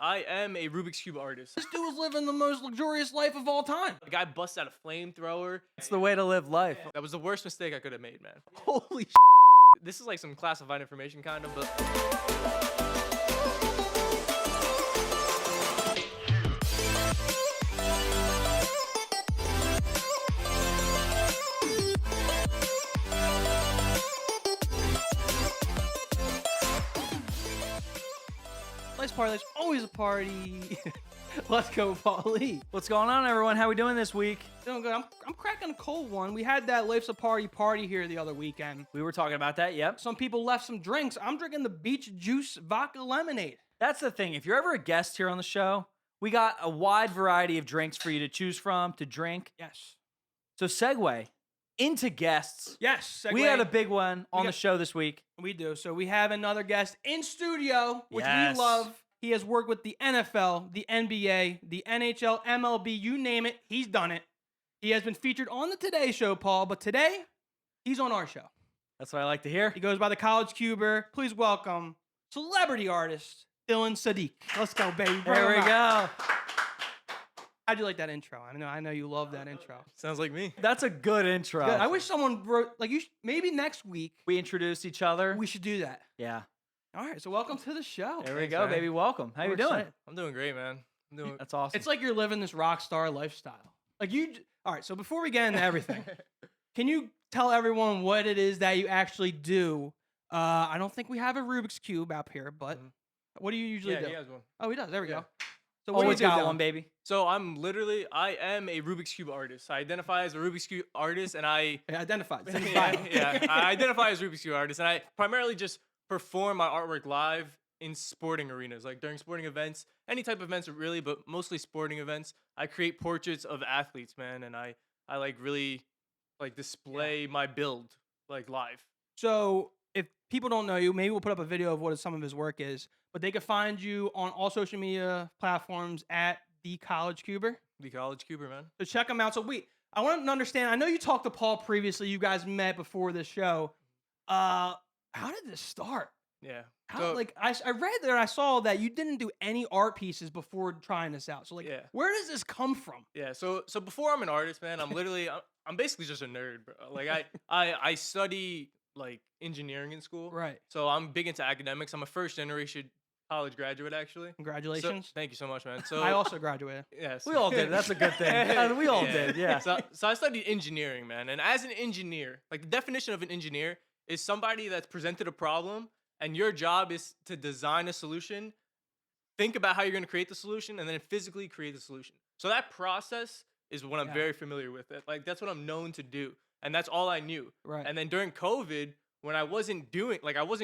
I am a Rubik's Cube artist. This dude was living the most luxurious life of all time. The guy busts out a flamethrower. It's the way to live life. That was the worst mistake I could have made, man. Holy This is like some classified information kind of, but... Let's party. There's always a party. Let's go, Paulie. What's going on, everyone? How we doing this week? Doing good. I'm cracking a cold one. We had that Life's a party here the other weekend. We were talking about that, yep. Some people left some drinks. I'm drinking the beach juice vodka lemonade. That's the thing. If you're ever a guest here on the show, we got a wide variety of drinks for you to choose from, to drink. Yes. So segue into guests. Yes. We had a big one on the show this week. We do. So we have another guest in studio, which Yes. we love. He has worked with the NFL, the NBA, the NHL, MLB, you name it. He's done it. He has been featured on the Today Show, Paul, but today he's on our show. That's what I like to hear. He goes by the College Cuber. Please welcome celebrity artist Dylan Sadiq. Let's go, baby. There we go. How'd you like that intro? I know you love that intro. Sounds like me. That's a good intro. Good. I wish someone wrote maybe next week we introduced each other. we should do that. Yeah. All right, so welcome to the show. There we Thanks, go, man. baby. Welcome. How you We're doing? excited. I'm doing great, man. I'm doing... That's awesome. It's like you're living this rock star lifestyle. All right, so before we get into everything, can you tell everyone what it is that you actually do? I don't think we have a Rubik's Cube up here, but what do you usually do? he has one. Oh, he does. There we go. So Always do you do, got Dylan? one, baby. So I am a Rubik's Cube artist. I identify as a Rubik's Cube artist, and I... It identifies. It's in his yeah, bio. yeah, I identify as Rubik's Cube artist, and I primarily just perform my artwork live in sporting arenas, like during sporting events, any type of events really, but mostly sporting events. I create portraits of athletes, man, and I like really like display my build like live. So if people don't know you, maybe we'll put up a video of what some of his work is, but they can find you on all social media platforms at the College Cuber. The College Cuber, man. So check them out. So I want to understand. I know you talked to Paul previously. You guys met before this show. How did this start? Yeah. How, I read there, I saw that you didn't do any art pieces before trying this out. So yeah. where does this come from? Yeah. So before I'm an artist, man, I'm basically just a nerd, bro. Like I study like engineering in school. Right. So I'm big into academics. I'm a first generation college graduate, actually. Congratulations. So, thank you so much, man. So I also graduated. yes, We all did. That's a good thing. We all did, yeah. So I studied engineering, man. And as an engineer, like the definition of an engineer is somebody that's presented a problem and your job is to design a solution, think about how you're going to create the solution, and then physically create the solution. So that process is what I'm very familiar with. Like that's what I'm known to do. And that's all I knew. Right. And then during COVID, when I wasn't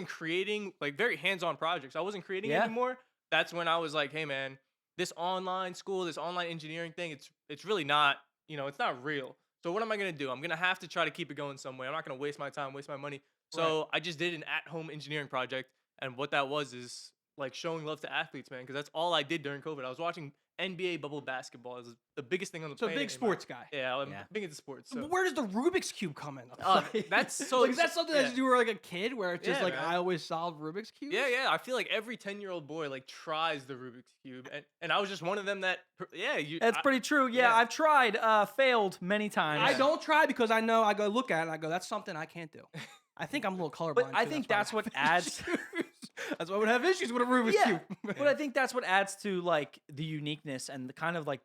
creating like very hands-on projects, I wasn't creating anymore. That's when I was like, hey man, this online school, this online engineering thing, it's really not, it's not real. So what am I gonna do? I'm gonna have to try to keep it going some way. I'm not gonna waste my time, waste my money. So I just did an at-home engineering project, and what that was is like showing love to athletes, man, because that's all I did during COVID. I was watching NBA bubble basketball. It was the biggest thing on the planet. So big sports guy. Yeah, I'm big into sports. So. But where does the Rubik's Cube come in? That's so. Is that something that you were like a kid where it's just Yeah, like man. I always solve Rubik's Cube? Yeah. I feel like every 10-year-old boy like tries the Rubik's Cube, and I was just one of them that. That's pretty true. Yeah, I've tried, failed many times. I don't try because I know I go look at it and I go, that's something I can't do. I think I'm a little colorblind. But I too, think why that's I what have adds. issues. That's why I would have issues with a Rubik's Yeah, Cube. but I think that's what adds to like the uniqueness and the kind of like,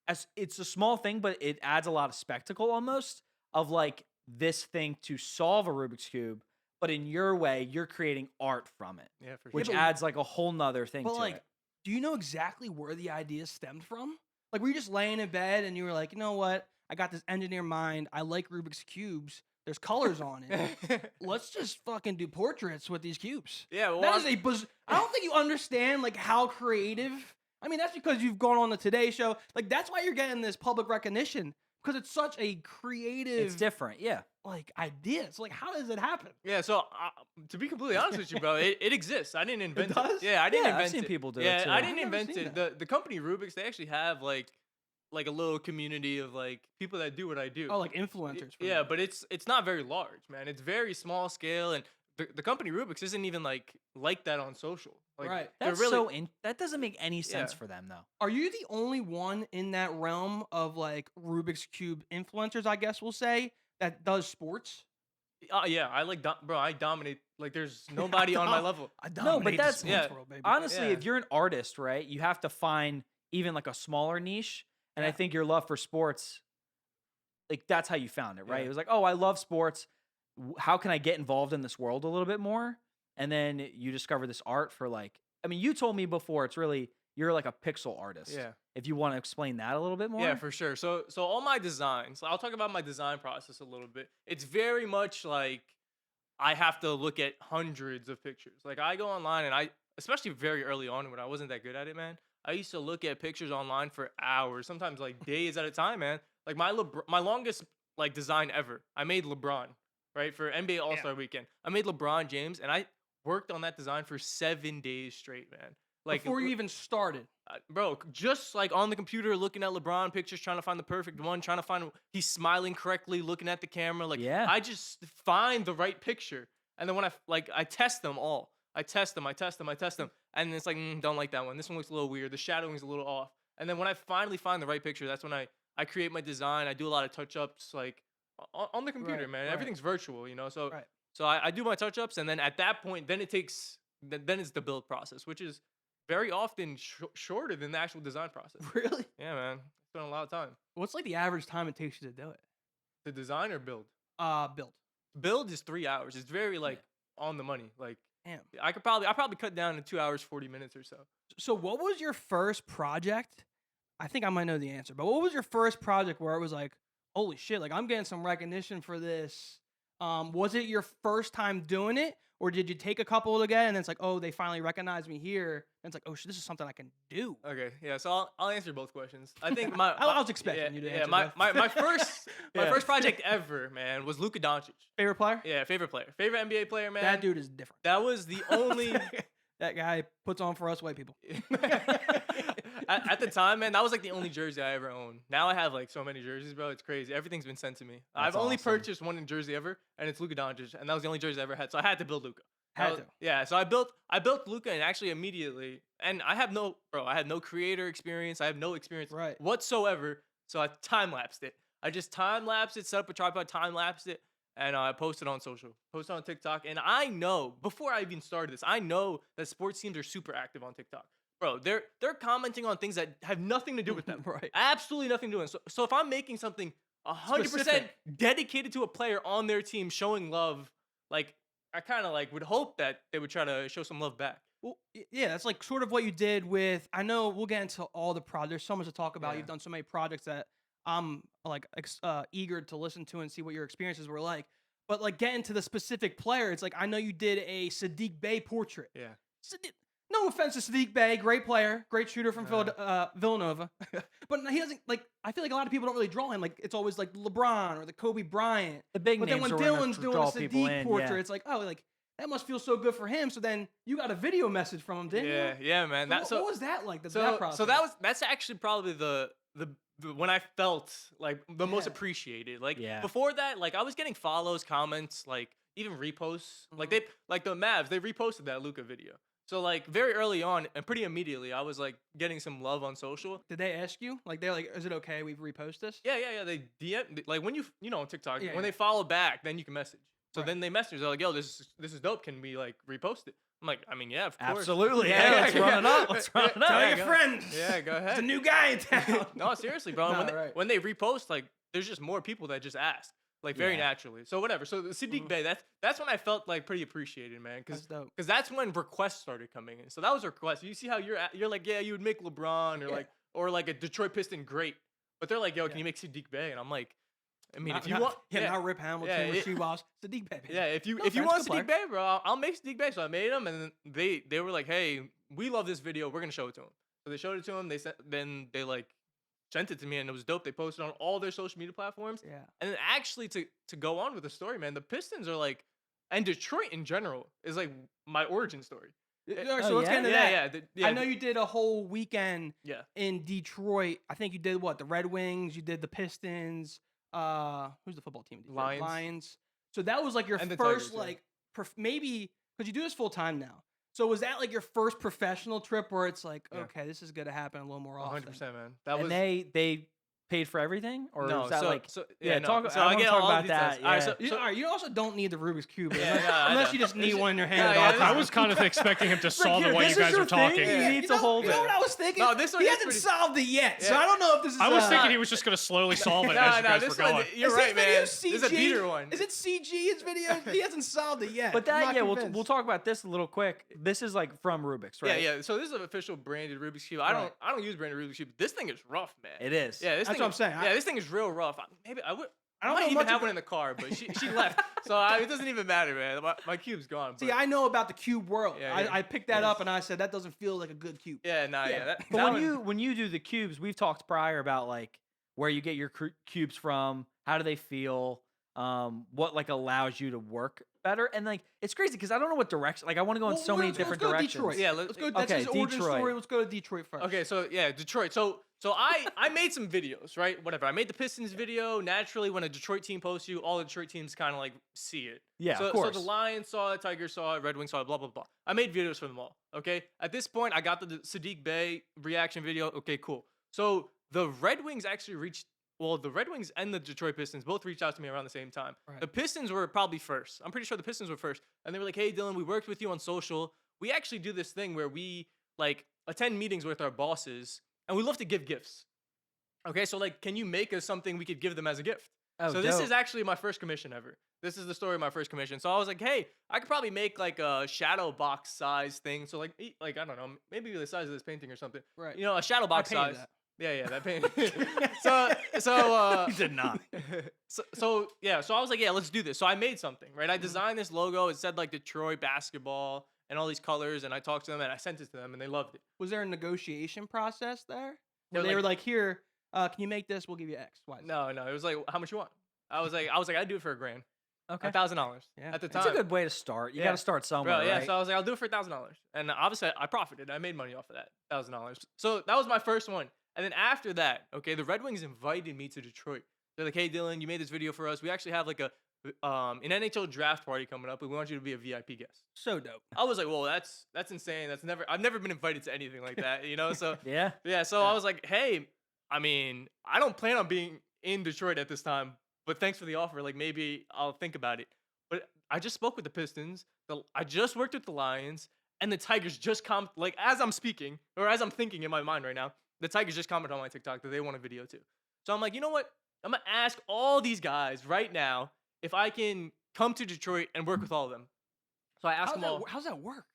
as it's a small thing, but it adds a lot of spectacle almost of like this thing to solve a Rubik's Cube. But in your way, you're creating art from it, Yeah, for sure. which adds like a whole nother thing But to like, it. do you know exactly where the idea stemmed from? Like, were you just laying in bed and you were like, you know what? I got this engineer mind. I like Rubik's Cubes. There's colors on it. Let's just fucking do portraits with these cubes. Yeah, well, That is I don't think you understand like how creative. I mean, that's because you've gone on the Today Show. Like, that's why you're getting this public recognition because it's such a creative, It's different, yeah. like idea. So, like, how does it happen? Yeah, so to be completely honest with you, bro, it exists. I didn't invent it. does? Yeah, I didn't Yeah, invent I've seen it. people do it, Yeah, too. I didn't I've never invent seen it. The company Rubik's, they actually have like a little community of like people that do what I do. Oh, like influencers. for Yeah, me. but it's not very large, man. It's very small scale, and the company Rubik's isn't even like that on social. Like, Right. they're That's really that doesn't make any sense Yeah. for them though. Are you the only one in that realm of like Rubik's Cube influencers, I guess we'll say, that does sports? yeah, I like bro. I dominate. Like, there's nobody on my level. I No, dominate but the that's sports yeah. world, baby. Honestly, Yeah. if you're an artist, right, you have to find even like a smaller niche. And I Yeah. think your love for sports, like that's how you found it, right? Yeah. It was like, oh, I love sports. How can I get involved in this world a little bit more? And then you discover this art for like, I mean, you told me before it's really you're like a pixel artist. Yeah. If you want to explain that a little bit more. Yeah, for sure. So all my designs, I'll talk about my design process a little bit. It's very much like I have to look at hundreds of pictures. Like, I go online and especially very early on when I wasn't that good at it, man, I used to look at pictures online for hours, sometimes like days at a time, man. Like my longest like design ever, I made LeBron, right, for NBA All-Star Weekend. I made LeBron James, and I worked on that design for 7 days straight, man. Like, Before you even started. bro, just like on the computer looking at LeBron pictures, trying to find the perfect one, trying to find he's smiling correctly, looking at the camera. Like, Yeah. I just find the right picture, and then when I test them all. I test them, and it's like, don't like that one. This one looks a little weird. The shadowing's a little off. And then when I finally find the right picture, that's when I create my design. I do a lot of touch ups, like on the computer, Right, man. right. Everything's virtual, you know. So Right. so I do my touch ups, and then at that point, then it's the build process, which is very often shorter than the actual design process. Really? Yeah, man. Spend a lot of time. What's like the average time it takes you to do it? The design or build? Build. Build is 3 hours. It's very like on the money. Like, Damn. I probably cut down to 2 hours 40 minutes or so. So what was your first project? I think I might know the answer, but what was your first project where it was like, holy shit, like I'm getting some recognition for this? Was it your first time doing it, or did you take a couple again and then it's like, oh, they finally recognize me here, and it's like, oh shit, this is something I can do? Okay, yeah. So I'll answer both questions. I think my I was expecting you to answer my, both. my first Yeah. first project ever, man, was Luka Doncic. Favorite player? Yeah, favorite NBA player, man. That dude is different. That was the only. That guy puts on for us white people. At the time, man, that was like the only jersey I ever owned. Now I have like so many jerseys, bro. It's crazy. Everything's been sent to me. I've only awesome. purchased one jersey ever, and it's Luka Doncic, and that was the only jersey I ever had. So I had to build Luka. Had to. Yeah. So I built Luka, and actually immediately, and I had no creator experience. I have no experience Right. whatsoever. So I time lapsed it. I just time lapsed it, set up a tripod, time lapsed it, and I posted on social, posted on TikTok. And I know, before I even started this, I know that sports teams are super active on TikTok. Bro, they're commenting on things that have nothing to do with them. Right. Absolutely nothing to do with them. So if I'm making something 100% Specific. dedicated to a player on their team showing love, like, I kind of like would hope that they would try to show some love back. Well, yeah, that's like sort of what you did with. I know we'll get into all the projects. There's so much to talk about. Yeah. You've done so many projects that I'm like eager to listen to and see what your experiences were like. But like getting to the specific player, it's like I know you did a Sadiq Bey portrait. Yeah. No offense to Sadiq Bey, great player, great shooter from Villanova, but he doesn't like. I feel like a lot of people don't really draw him. Like it's always like LeBron or the Kobe Bryant. The big But then names when are when Dylan's to doing a draw people Sadiq in, portrait, yeah. it's like, oh, like that must feel so good for him. So then you got a video message from him, didn't Yeah, you? yeah, man. What was that like? That process? So that's actually probably the when I felt like the most Yeah. appreciated. Like Yeah. before that, like I was getting follows, comments, like even reposts. Like the Mavs, they reposted that Luka video. So like very early on and pretty immediately, I was like getting some love on social. Did they ask you? Like they're like, is it okay we repost this? Yeah. They DM like when you know on TikTok Yeah, when yeah. they follow back, then you can message. So Right. then they message. They're like, "Yo, this is dope. Can we like repost it?" I'm like, "I mean, yeah, of course." Absolutely. Yeah, let's run it up. Let's run it up. Tell Yeah, your go- friends. Yeah, go ahead. There's a new guy in town. No, seriously, bro. No, when, right. when they repost, like, there's just more people that just ask, like, very Yeah. naturally. So whatever. So the Sadiq Bey, that's when I felt like pretty appreciated, man, That's dope. because that's when requests started coming in. So that was a request. You see how you're like, yeah, you would make LeBron Yeah. or like a Detroit Piston great, but they're like, yo, Yeah. can you make Sadiq Bey? And I'm like, I mean, Not- if you not- want, not Rip Hamilton Yeah, or it- She Walsh, Sadiq Bey. yeah, if you No if you offense, want good Sadiq Bey, bro, I'll make Sadiq Bey. So I made them, and then they were like, hey, we love this video. We're gonna show it to him. So they showed it to him. Then they like sent it to me, and it was dope. They posted on all their social media platforms. Yeah. And then actually to go on with the story, man, the Pistons are like, and Detroit in general is like my origin story. All right, so let's yeah? get into Yeah, that. yeah. I know you did a whole weekend Yeah. in Detroit. I think you did what? The Red Wings. You did the Pistons. Who's the football team? in Detroit? Lions. Lions. So that was like your And the first Tigers, yeah. like maybe because you do this full time now. So was that like your first professional trip where it's like, okay, this is gonna happen a little more often? 100%, man. That And was they paid for everything, or no. was that So, like so yeah? no. Talk. So I I want to get talk all about the that. details. All right, Yeah. All right, you also don't need the Rubik's Cube Yeah, unless, no, I unless know. you just need It's- one in your hand. yeah, at yeah, all this times. I was kind of expecting him to solve here, it while this you is guys your were talking. thing? You need to hold You know it. what I was thinking? No, this one he is hasn't pretty- solved it yet, so Yeah. I don't know if this is. I was thinking he was just going to slowly solve it as you guys this were going. one, you're Is right, his video man. CG? This is a beater one. Is it CG? His video? He hasn't solved it yet. But I'm that, not yeah, convinced. we'll talk about this a little quick. This is like from Rubik's, right? Yeah. So this is an official branded Rubik's Cube. I don't use branded Rubik's Cube. This thing is rough, man. It is. Yeah, this That's thing what I'm is- saying. Yeah, this thing is real rough. Maybe I would. I I don't might know even much have about- one in the car, but she left, so it doesn't even matter, man. My cube's gone. See, but- I know about the cube world. Yeah, yeah. I picked that up and I said that doesn't feel like a good cube. yeah, nah, yeah. That, But that when one- when you do the cubes, we've talked prior about like where you get your cubes from, how do they feel, what like allows you to work better, and like it's crazy because I don't know what direction. Like I want to go in so many different let's go to directions. Detroit. Yeah, let's go. That's okay, his origin Detroit. story. Let's go to Detroit first. Okay, so yeah, Detroit. So I made some videos, right? Whatever. I made the Pistons video. Naturally, when a Detroit team posts you, all the Detroit teams kind of like see it. Yeah, so, of course. So the Lions saw it, Tigers saw it, Red Wings saw it, blah blah blah. I made videos for them all. Okay. At this point, I got the Sadiq Bey reaction video. Okay, cool. So the Red Wings actually reached. Well, the Red Wings and the Detroit Pistons both reached out to me around the same time. Right. The Pistons were probably first. I'm pretty sure the Pistons were first. And they were like, hey, Dylan, we worked with you on social. We actually do this thing where we like attend meetings with our bosses and we love to give gifts. Okay, so like, can you make us something we could give them as a gift? Oh, So this dope. is actually my first commission ever. This is the story of my first commission. So I was like, hey, I could probably make like a shadow box size thing. So like I don't know, maybe the size of this painting or something. Right. You know, a shadow box painted size. that. Yeah, that painting. so You did not. so I was like, yeah, let's do this. So I made something, right? I designed this logo. It said like Detroit basketball and all these colors, and I talked to them and I sent it to them and they loved it. Was there a negotiation process there? They're Where they like- were like, here, can you make this? We'll give you X, Y. Z." No, it was like, how much you want? I was like, I'd do it for $1,000. Okay. $1,000 Yeah. at the time. That's a good way to start. You Yeah. got to start somewhere, Bro, yeah, right? so I was like, I'll do it for $1,000. And obviously I profited. I made money off of that, $1,000. So that was my first one. And then after that, okay, the Red Wings invited me to Detroit. They're like, hey, Dylan, you made this video for us. We actually have like an NHL draft party coming up, and we want you to be a VIP guest. So dope. I was like, well, that's insane. I've never been invited to anything like that, you know? So yeah. yeah, so I was like, hey, I mean, I don't plan on being in Detroit at this time, but thanks for the offer. Like maybe I'll think about it. But I just spoke with the Pistons. I just worked with the Lions, and the Tigers just like as I'm speaking or as I'm thinking in my mind right now, the Tigers just commented on my TikTok that they want a video too. So I'm like, you know what? I'm gonna ask all these guys right now if I can come to Detroit and work with all of them. So I asked them all. How's that work?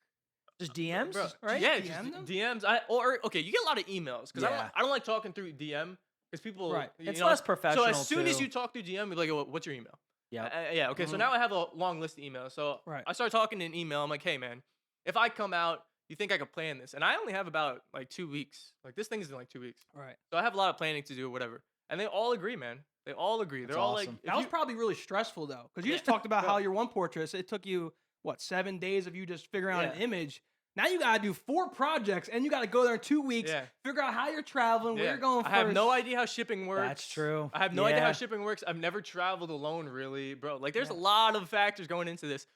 Just DMs, Bro, right? Yeah, DM them? just DMs. Okay, you get a lot of emails because Yeah. I don't like talking through DM because people. Right. you It's know, less professional. So as soon as too. you talk through DM, you're like, oh, what's your email? Yeah. Yeah. Okay. So Mhm. now I have a long list of emails. So Right. I start talking in email. I'm like, hey man, if I come out, you think I could plan this? And I only have about like 2 weeks. Like this thing is in like 2 weeks. Right. So I have a lot of planning to do, whatever. And they all agree, man. They all agree. That's They're all awesome. like, if That was you- probably really stressful though, because you Yeah. just talked about Bro. how your one portrait, it took you what 7 days of you just figuring out an Yeah. image. Now you gotta do 4 projects, and you gotta go there in 2 weeks, Yeah. figure out how you're traveling, where yeah. you're going I first. have no idea how shipping works. That's true. I have no idea how Yeah. shipping works. I've never traveled alone, really, bro. Like, there's Yeah. a lot of factors going into this.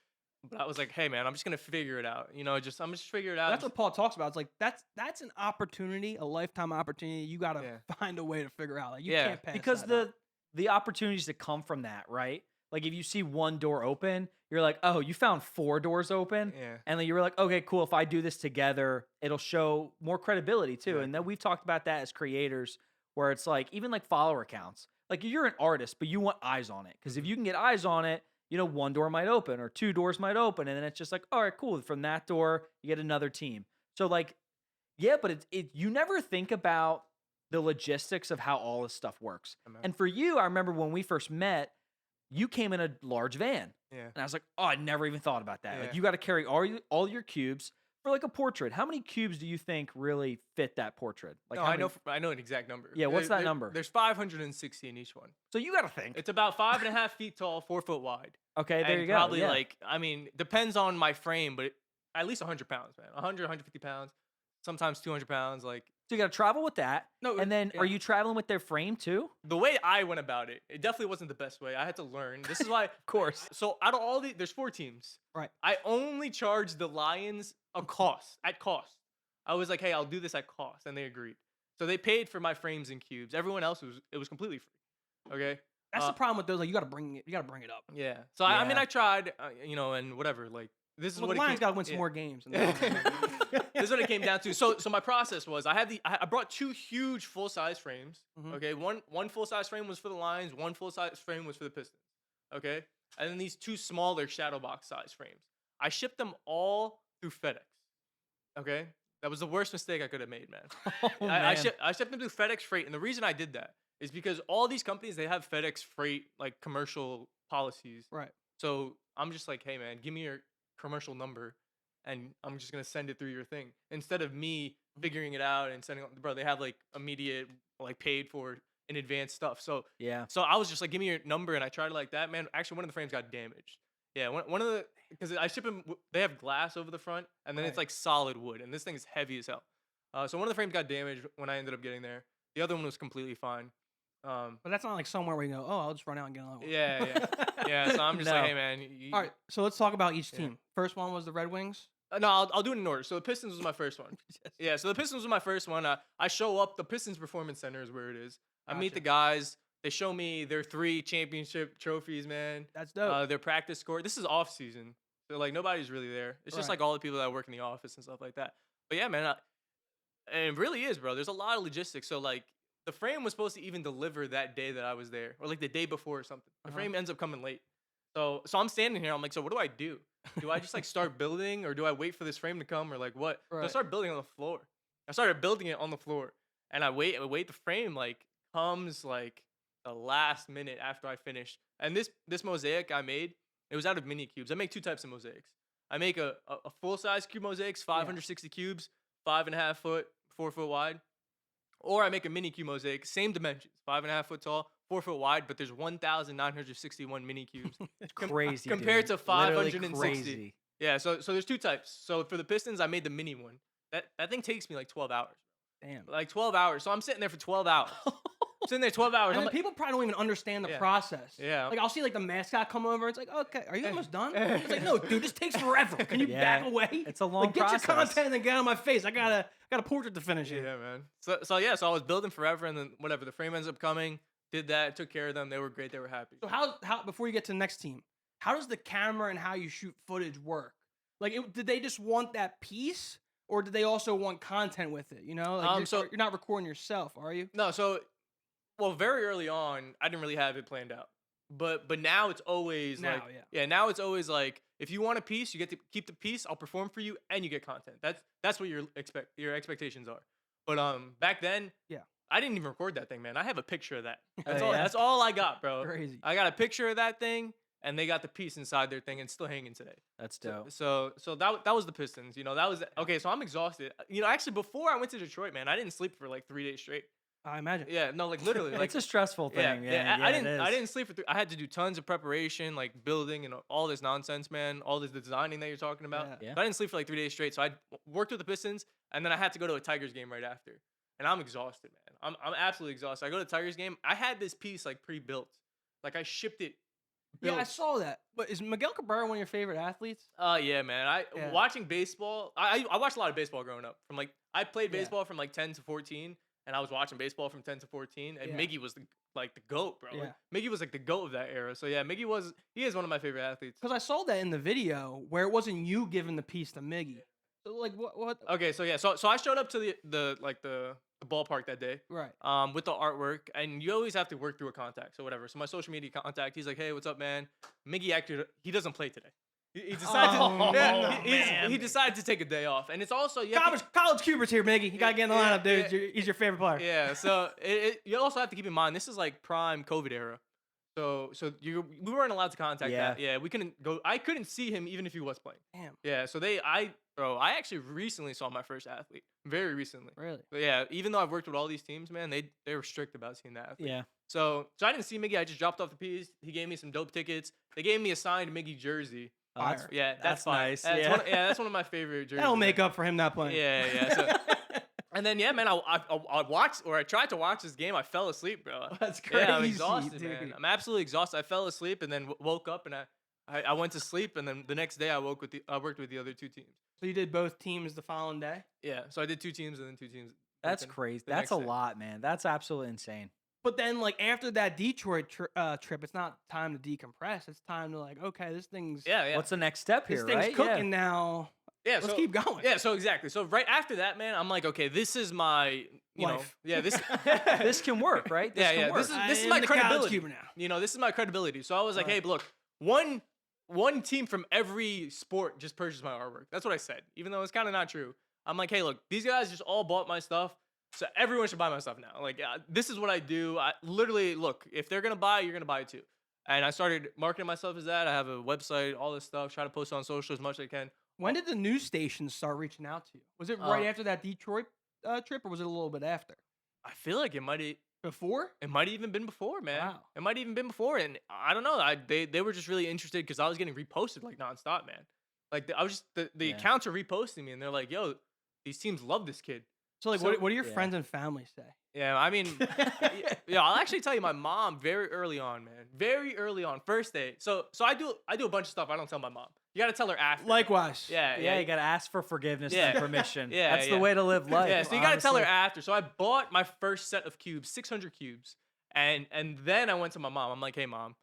But I was like, hey, man, I'm just gonna figure it out. You know, I'm just figure it out. That's what Paul talks about. It's like that's an opportunity, a lifetime opportunity. You gotta Yeah. find a way to figure out. Like you Yeah. can't pass Because that up. the opportunities that come from that, right? Like if you see one door open, you're like, oh, you found 4 doors open. Yeah. And then you were like, okay, cool. If I do this together, it'll show more credibility too. Exactly. And then we've talked about that as creators, where it's like, even like follower accounts. Like you're an artist, but you want eyes on it. Because if you can get eyes on it, you know, 1 door might open or 2 doors might open. And then it's just like, all right, cool. From that door, you get another team. So like, yeah, but you never think about the logistics of how all this stuff works. Amen. And for you, I remember when we first met, you came in a large van. Yeah. And I was like, oh, I never even thought about that. Like Yeah. you got to carry all your cubes for like a portrait. How many cubes do you think really fit that portrait? Like No, how I many- know an exact number. Yeah, what's that number? There's 560 in each one. So you got to think. It's about 5.5 feet tall, 4 foot wide. Okay, there and you go. Probably yeah. like, I mean, depends on my frame, but at least 100 pounds, man. 100, 150 pounds. Sometimes 200 pounds. Like, So you got to travel with that. No, And then yeah. are you traveling with their frame too? The way I went about it, it definitely wasn't the best way. I had to learn. This is why, Of course. so out of all there's 4 teams. Right. I only charged the Lions at cost. I was like, hey, I'll do this at cost, and they agreed. So they paid for my frames and cubes. Everyone else it was completely free. Okay. That's the problem with those. Like, you gotta bring it up. Yeah. So I mean, Yeah. I tried, and whatever. Like, this is Well, what the it Lions came, gotta win some yeah. more games. This is what it came down to. So my process was I brought 2 huge full size frames. Mhm. Okay, one full size frame was for the Lions, one full size frame was for the Pistons. Okay, and then these 2 smaller shadow box size frames. I shipped them all through FedEx. Okay, that was the worst mistake I could have made, man. Oh, I man. shipped them through FedEx Freight, and the reason I did that is because all these companies, they have FedEx Freight like commercial policies. Right. So I'm just like, hey man, give me your commercial number, and I'm just gonna send it through your thing instead of me figuring it out and sending. Bro, they have like immediate, like paid for in advance stuff. So Yeah. I was just like, give me your number, and I tried it like that. Man, actually, one of the frames got damaged. Yeah, one of the because I ship them. They have glass over the front, and then it's Right. like solid wood, and this thing is heavy as hell. So one of the frames got damaged when I ended up getting there. The other one was completely fine. But that's not like somewhere where you go, oh, I'll just run out and get another one. Yeah. Yeah, so I'm just like, No. hey man. All right, so let's talk about each Yeah. team. First one was the Red Wings. No, I'll do it in order. So the Pistons was my first one. Yeah, so the Pistons was my first one. I show up. The Pistons Performance Center is where it is. I meet Gotcha. the guys. They show me their 3 championship trophies, man. That's dope. Their practice score. This is off season, so like nobody's really there. It's just Right. like all the people that work in the office and stuff like that. But yeah, man, and it really is, bro. There's a lot of logistics. So like the frame was supposed to even deliver that day that I was there, or like the day before or something. The frame ends up coming late. So I'm standing here. I'm like, so what do I do? Do I just like start building, or do I wait for this frame to come, or like what? So I Right. start building on the floor. I started building it on the floor, and I wait. The frame like comes like the last minute after I finish. And this mosaic I made, it was out of mini cubes. I make 2 types of mosaics. I make a full size cube mosaics, 560 cubes, 5.5 foot, 4 foot wide. Or I make a mini cube mosaic, same dimensions, 5.5 foot tall, 4 foot wide, but there's 1,961 mini cubes. Crazy. compared dude. to Literally 560. crazy. Yeah, so there's 2 types. So for the Pistons, I made the mini one. That thing takes me like 12 hours. Damn. Like 12 hours. So I'm sitting there for 12 hours. Sitting there 12 hours. And I'm then like, people probably don't even understand the Yeah. process. Yeah. Like, I'll see, like, the mascot come over. It's like, okay, are you almost done? It's like, no, dude, this takes forever. Can you back away? It's a long like, get process. your content and then get out of my face. I got a portrait to finish here. yeah, man. So I was building forever, and then whatever, the frame ends up coming. Did that, took care of them. They were great. They were happy. So how before you get to the next team, how does the camera and how you shoot footage work? Like, did they just want that piece, or did they also want content with it? You know, like you're not recording yourself, are you? No, well, very early on, I didn't really have it planned out. But now it's always Now, like yeah. now it's always like if you want a piece, you get to keep the piece. I'll perform for you, and you get content. That's what your expectations are. But back then, Yeah. I didn't even record that thing, man. I have a picture of that. Oh, That's all. yeah? That's all I got, bro. Crazy. I got a picture of that thing, and they got the piece inside their thing, and it's still hanging today. That's dope. So that was the Pistons. You know, that was okay. So I'm exhausted. You know, actually, before I went to Detroit, man, I didn't sleep for like 3 days straight. I imagine. Yeah, no, like literally, like It's a stressful thing. Yeah, I it is. didn't sleep for 3. I had to do tons of preparation, like building and all this nonsense, man. All this designing that you're talking about. Yeah. Yeah. So I didn't sleep for like 3 days straight. So I worked with the Pistons, and then I had to go to a Tigers game right after, and I'm exhausted, man. I'm absolutely exhausted. I go to the Tigers game. I had this piece like pre-built, like I shipped it. Yeah, I built. saw that. But is Miguel Cabrera one of your favorite athletes? Yeah, man. Yeah. Watching baseball. I watched a lot of baseball growing up. From like I played Yeah. baseball from like 10 to 14, and I was watching baseball from 10 to 14. And Yeah. Miggy was the goat, bro. Yeah. Miggy was like the goat of that era. So yeah, he is one of my favorite athletes. Because I saw that in the video where it wasn't you giving the piece to Miggy. So like what? Okay, so yeah, so I showed up to the ballpark that day. Right. With the artwork, and you always have to work through a contact, so whatever. So my social media contact, he's like, "Hey, what's up, man? Miggy actually, he doesn't play today. He decided Oh, he decided to take a day off, and it's also College Cuber's here, Miggy. You gotta get in the Yeah, lineup, dude. yeah. He's your favorite player. Yeah, so you also have to keep in mind this is like prime COVID era, so we weren't allowed to contact Yeah. that. Yeah, we couldn't go. I couldn't see him even if he was playing. Damn. Yeah, so I actually recently saw my first athlete, very recently. Really? But yeah, even though I've worked with all these teams, man, they were strict about seeing that athlete. Yeah. So I didn't see Miggy. I just dropped off the piece. He gave me some dope tickets. They gave me a signed Miggy jersey. Oh, that's- Fire. Yeah, That's fire. nice, That's yeah. that's one of my favorite jerseys. That'll make up for him not playing. Yeah. So, And then yeah, man, I watched or I tried to watch this game. I fell asleep, bro. That's crazy. Yeah, I'm exhausted, dude. man. I'm absolutely exhausted. I fell asleep and then woke up and I went to sleep and then the next day I worked with the other 2 teams. So you did both teams the following day? Yeah, so I did 2 teams and then 2 teams. That's the crazy. the That's next a day. lot, man. That's absolutely insane. But then, like, after that Detroit trip, it's not time to decompress. It's time to, like, okay, this thing's Yeah. What's the next step this here, thing's right? cooking now. Yeah, Let's so, keep going. Yeah, so exactly. So right after that, man, I'm like, okay, this is my, Life. this This can work, right? This Yeah, can yeah, work. this is I my am the college credibility. Cuber now. This is my credibility. So I was like, Right. hey, look, one team from every sport just purchased my artwork. That's what I said, even though it's kind of not true. I'm like, hey, look, these guys just all bought my stuff, so everyone should buy my stuff now. Like, this is what I do. I literally, look, if they're gonna buy it, you're gonna buy it too. And I started marketing myself as that. I have a website, all this stuff. Try to post on social as much as I can. When did the news stations start reaching out to you? Was it right after that Detroit trip, or was it a little bit after? I feel like it might Before? even been before, man. Wow. It might even been before, and I don't know. They were just really interested because I was getting reposted like nonstop, man. Like I was just the Yeah. accounts are reposting me, and they're like, "Yo, these teams love this kid." So, like, So- what do your Yeah. friends and family say? Yeah, I mean, yeah, I'll actually tell you, my mom very early on, man, very early on, first day. So I do a bunch of stuff I don't tell my mom. You gotta tell her after. Likewise. Yeah, Yeah, you gotta ask for forgiveness Yeah. and permission. Yeah, That's yeah. the way to live life. Yeah, so you gotta tell her honestly. after. So I bought my first set of cubes, 600 cubes, and then I went to my mom. I'm like, hey, mom,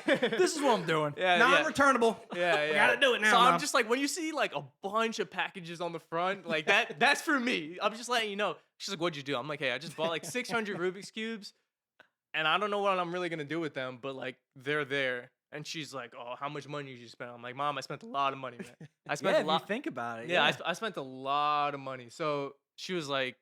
This is what I'm doing. yeah, yeah. Non-returnable. Yeah, We yeah. gotta do it now, So Mom. I'm just like, when you see like a bunch of packages on the front, like that's for me. I'm just letting you know. She's like, what'd you do? I'm like, hey, I just bought like 600 Rubik's cubes, and I don't know what I'm really gonna do with them, but like they're there. And she's like, oh, how much money did you spend? I'm like, Mom, I spent a lot of money, man. I spent Yeah, a if lot. you think about it. Yeah, I spent a lot of money. So she was like,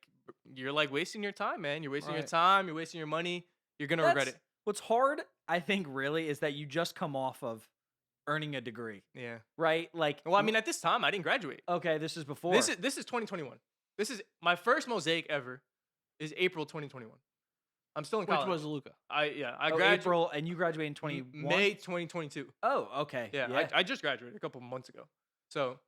you're like wasting your time, man. You're wasting your Right. time. You're wasting your money. You're gonna regret it. What's hard, I think, really, is that you just come off of earning a degree, Yeah. right? Like, Well, I mean, at this time, I didn't graduate. okay, this is before. This is 2021. This is my first mosaic ever. Is April 2021. I'm still in Which college. was Luca. I oh, graduated April, and you graduated in 21? May 2022. Oh, okay. Yeah, I just graduated a couple of months ago. So,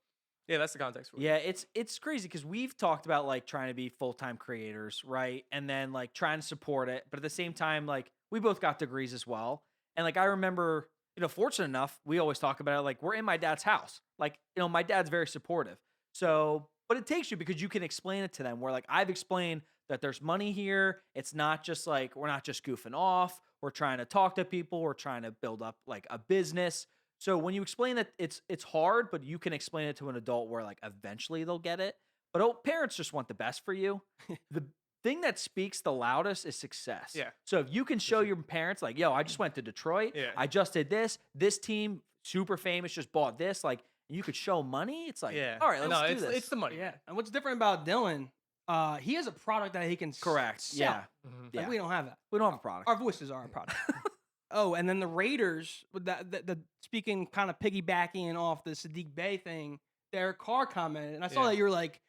yeah, that's the context for it. Yeah, it's crazy because we've talked about like trying to be full-time creators, right? And then like trying to support it, but at the same time, like we both got degrees as well. And like I remember, fortunate enough, we always talk about it, like we're in my dad's house. Like, my dad's very supportive. So, but it takes you because you can explain it to them where like I've explained that there's money here. It's not just like we're not just goofing off. We're trying to talk to people. We're trying to build up like a business. So when you explain that it's hard, but you can explain it to an adult where like eventually they'll get it. But parents just want the best for you. The thing that speaks the loudest is success. Yeah. So if you can show your parents like, yo, I just went to Detroit. Yeah. I just did this. This team, super famous, just bought this. Like, you could show money. It's like, Yeah. all right, let's no, do it's, this. it's the money. Yeah. And what's different about Dylan, he has a product that he can Correct. sell. Yeah. Mhm. Like, Yeah. we don't have that. We don't have a product. Our voices are our product. Oh, and then the Raiders, with the speaking, kind of piggybacking off the Sadiq Bey thing, Derek Carr commented, and I saw Yeah. that you were like,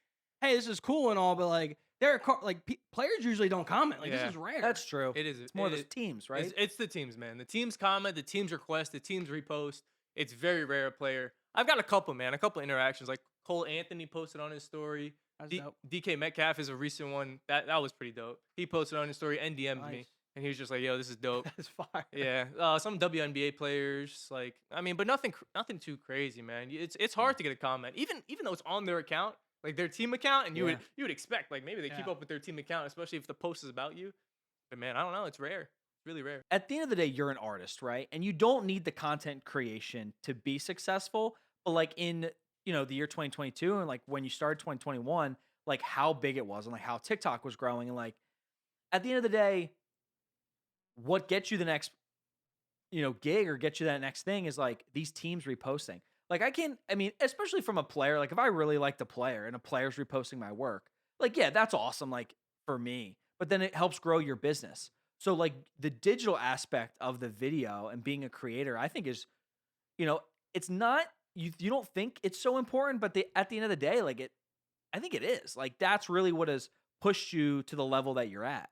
"Hey, this is cool and all," but like Derek Carr, like players usually don't comment. Like Yeah. this is rare. That's true. It is. It's more it the is- teams, right? It's the teams, man. The teams comment, the teams request, the teams repost. It's very rare a player. I've got a couple, man. A couple interactions. Like Cole Anthony posted on his story. That's dope. DK Metcalf is a recent one. That was pretty dope. He posted on his story and DM'd me. Nice. And he was just like, yo, this is dope. That's fire. Yeah. Some WNBA players, like, I mean, but nothing too crazy, man. It's hard to get a comment. Even though it's on their account, like their team account, and you would expect, like, maybe they keep Yeah. up with their team account, especially if the post is about you. But man, I don't know. It's rare. It's really rare. At the end of the day, you're an artist, right? And you don't need the content creation to be successful. But like in, the year 2022 and like when you started 2021, like how big it was and like how TikTok was growing. And like at the end of the day, what gets you the next, gig or get you that next thing is like these teams reposting. Like especially from a player, like if I really like the player and a player's reposting my work, like, yeah, that's awesome. Like for me, but then it helps grow your business. So like the digital aspect of the video and being a creator, I think is, it's not, you don't think it's so important, but at the end of the day, like I think it is. Like that's really what has pushed you to the level that you're at.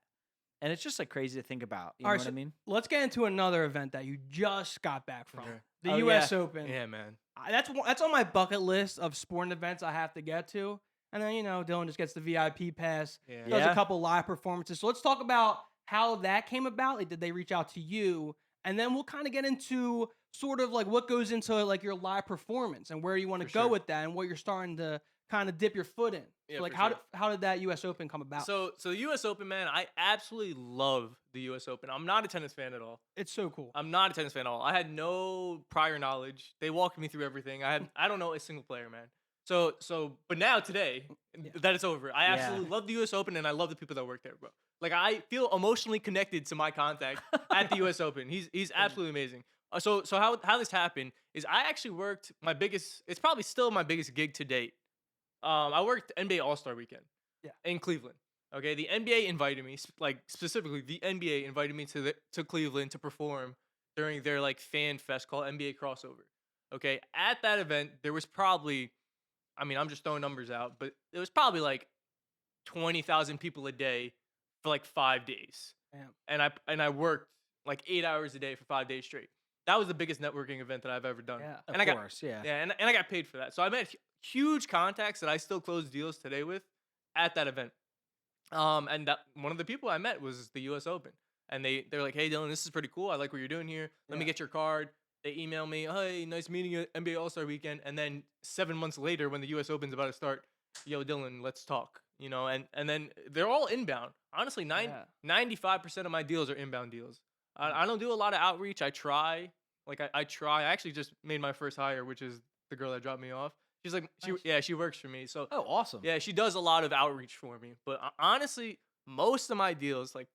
And it's just like crazy to think about. You know what I mean? Let's get into another event that you just got back from. Okay. The Oh, U.S. yeah. Open. Yeah, man. That's on my bucket list of sporting events I have to get to. and then Dylan just gets the VIP pass. Yeah. Does Yeah. a couple live performances. So let's talk about how that came about. Like, did they reach out to you? And then we'll kind of get into sort of like what goes into like your live performance and where you want to For go sure. with that and what you're starting to kind of dip your foot in. Yeah, So like for how sure. how did that U.S. Open come about? So the U.S. Open, man, I absolutely love the U.S. Open. I'm not a tennis fan at all. It's so cool. I'm not a tennis fan at all. I had no prior knowledge. They walked me through everything. I don't know a single player, man. But now today that it's over, I absolutely love the U.S. Open and I love the people that work there, bro. Like I feel emotionally connected to my contact at the U.S. Open. He's absolutely amazing. So how this happened is I actually worked it's probably still my biggest gig to date. I worked NBA All-Star Weekend in Cleveland. Okay, the NBA invited me, specifically the NBA invited me to Cleveland to perform during their like fan fest called NBA Crossover. Okay, at that event there was probably, I mean, I'm just throwing numbers out, but it was probably like 20,000 people a day for like 5 days. Damn. And I worked like 8 hours a day for 5 days straight. That was the biggest networking event that I've ever done. Yeah. And Of course, yeah. and I got paid for that. So I met huge contacts that I still close deals today with at that event. And that one of the people I met was the U.S. Open. And they're like, hey, Dylan, this is pretty cool. I like what you're doing here. Let me get your card. They email me, hey, nice meeting you at NBA All-Star Weekend. And then 7 months later, when the U.S. Open's about to start, yo, Dylan, let's talk. And then they're all inbound. Honestly, 95% of my deals are inbound deals. I don't do a lot of outreach. I try. I try. I actually just made my first hire, which is the girl that dropped me off. She's like, she works for me. So Oh, awesome. yeah, she does a lot of outreach for me. But honestly, most of my deals, like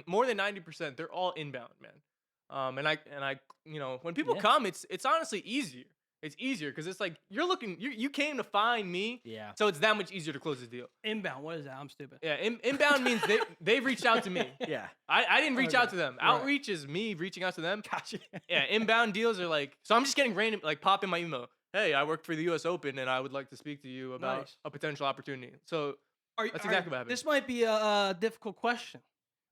more than 90%, they're all inbound, man. And I, when people come, it's honestly easier. It's easier because it's like you came to find me. Yeah. So it's that much easier to close the deal. Inbound, what is that? I'm stupid. Yeah, inbound means they've reached out to me. Yeah. I didn't reach out to them. Right. Outreach is me reaching out to them. Gotcha. Yeah, inbound deals are like, so I'm just getting random, like pop in my email. Hey, I work for the U.S. Open and I would like to speak to you about a potential opportunity. So that's exactly what happened. This might be a difficult question.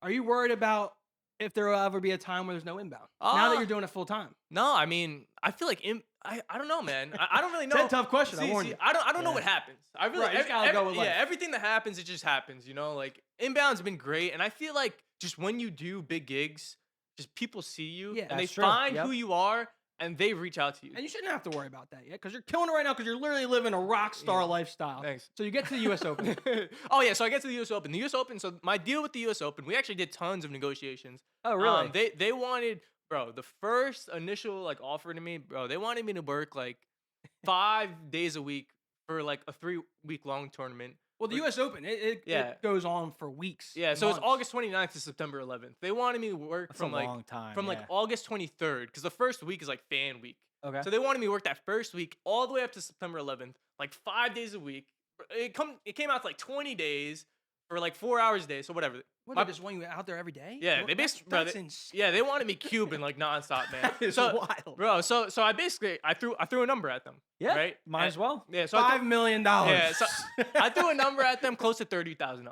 Are you worried about if there will ever be a time where there's no inbound? Now that you're doing it full time. No, I mean, I feel like I don't know, man. I don't really know. It's a tough question. I warned you. I don't know what happens. I really Right, you just gotta go with life. everything that happens, it just happens. Like inbound's been great, and I feel like just when you do big gigs, just people see you and they That's true. find Yep. who you are, and they reach out to you. And you shouldn't have to worry about that yet because you're killing it right now because you're literally living a rock star lifestyle. Thanks. So you get to the U.S. Open. Oh yeah, so I get to the U.S. Open. The U.S. Open. So my deal with the U.S. Open, we actually did tons of negotiations. Oh, really? They wanted, bro, the first initial like offer to me, bro. They wanted me to work like 5 days a week for like a 3-week long tournament. Well, the U.S. Open, it goes on for weeks. Yeah, so months. it's August 29th to September 11th. They wanted me to work That's from a like long time, like August 23rd because the first week is like fan week. Okay. So they wanted me to work that first week all the way up to September 11th, like 5 days a week. It came out to like 20 days for like 4 hours a day. So whatever. What, they just want you out there every day? Yeah, Well, they basically, bro, that's insane. yeah, they wanted me Cuban like nonstop, man. It's so wild. bro. So I basically I threw a number at them. Yeah. Right. Might as well. Yeah. So $5 million. Yeah. So I threw a number at them close to $30,000.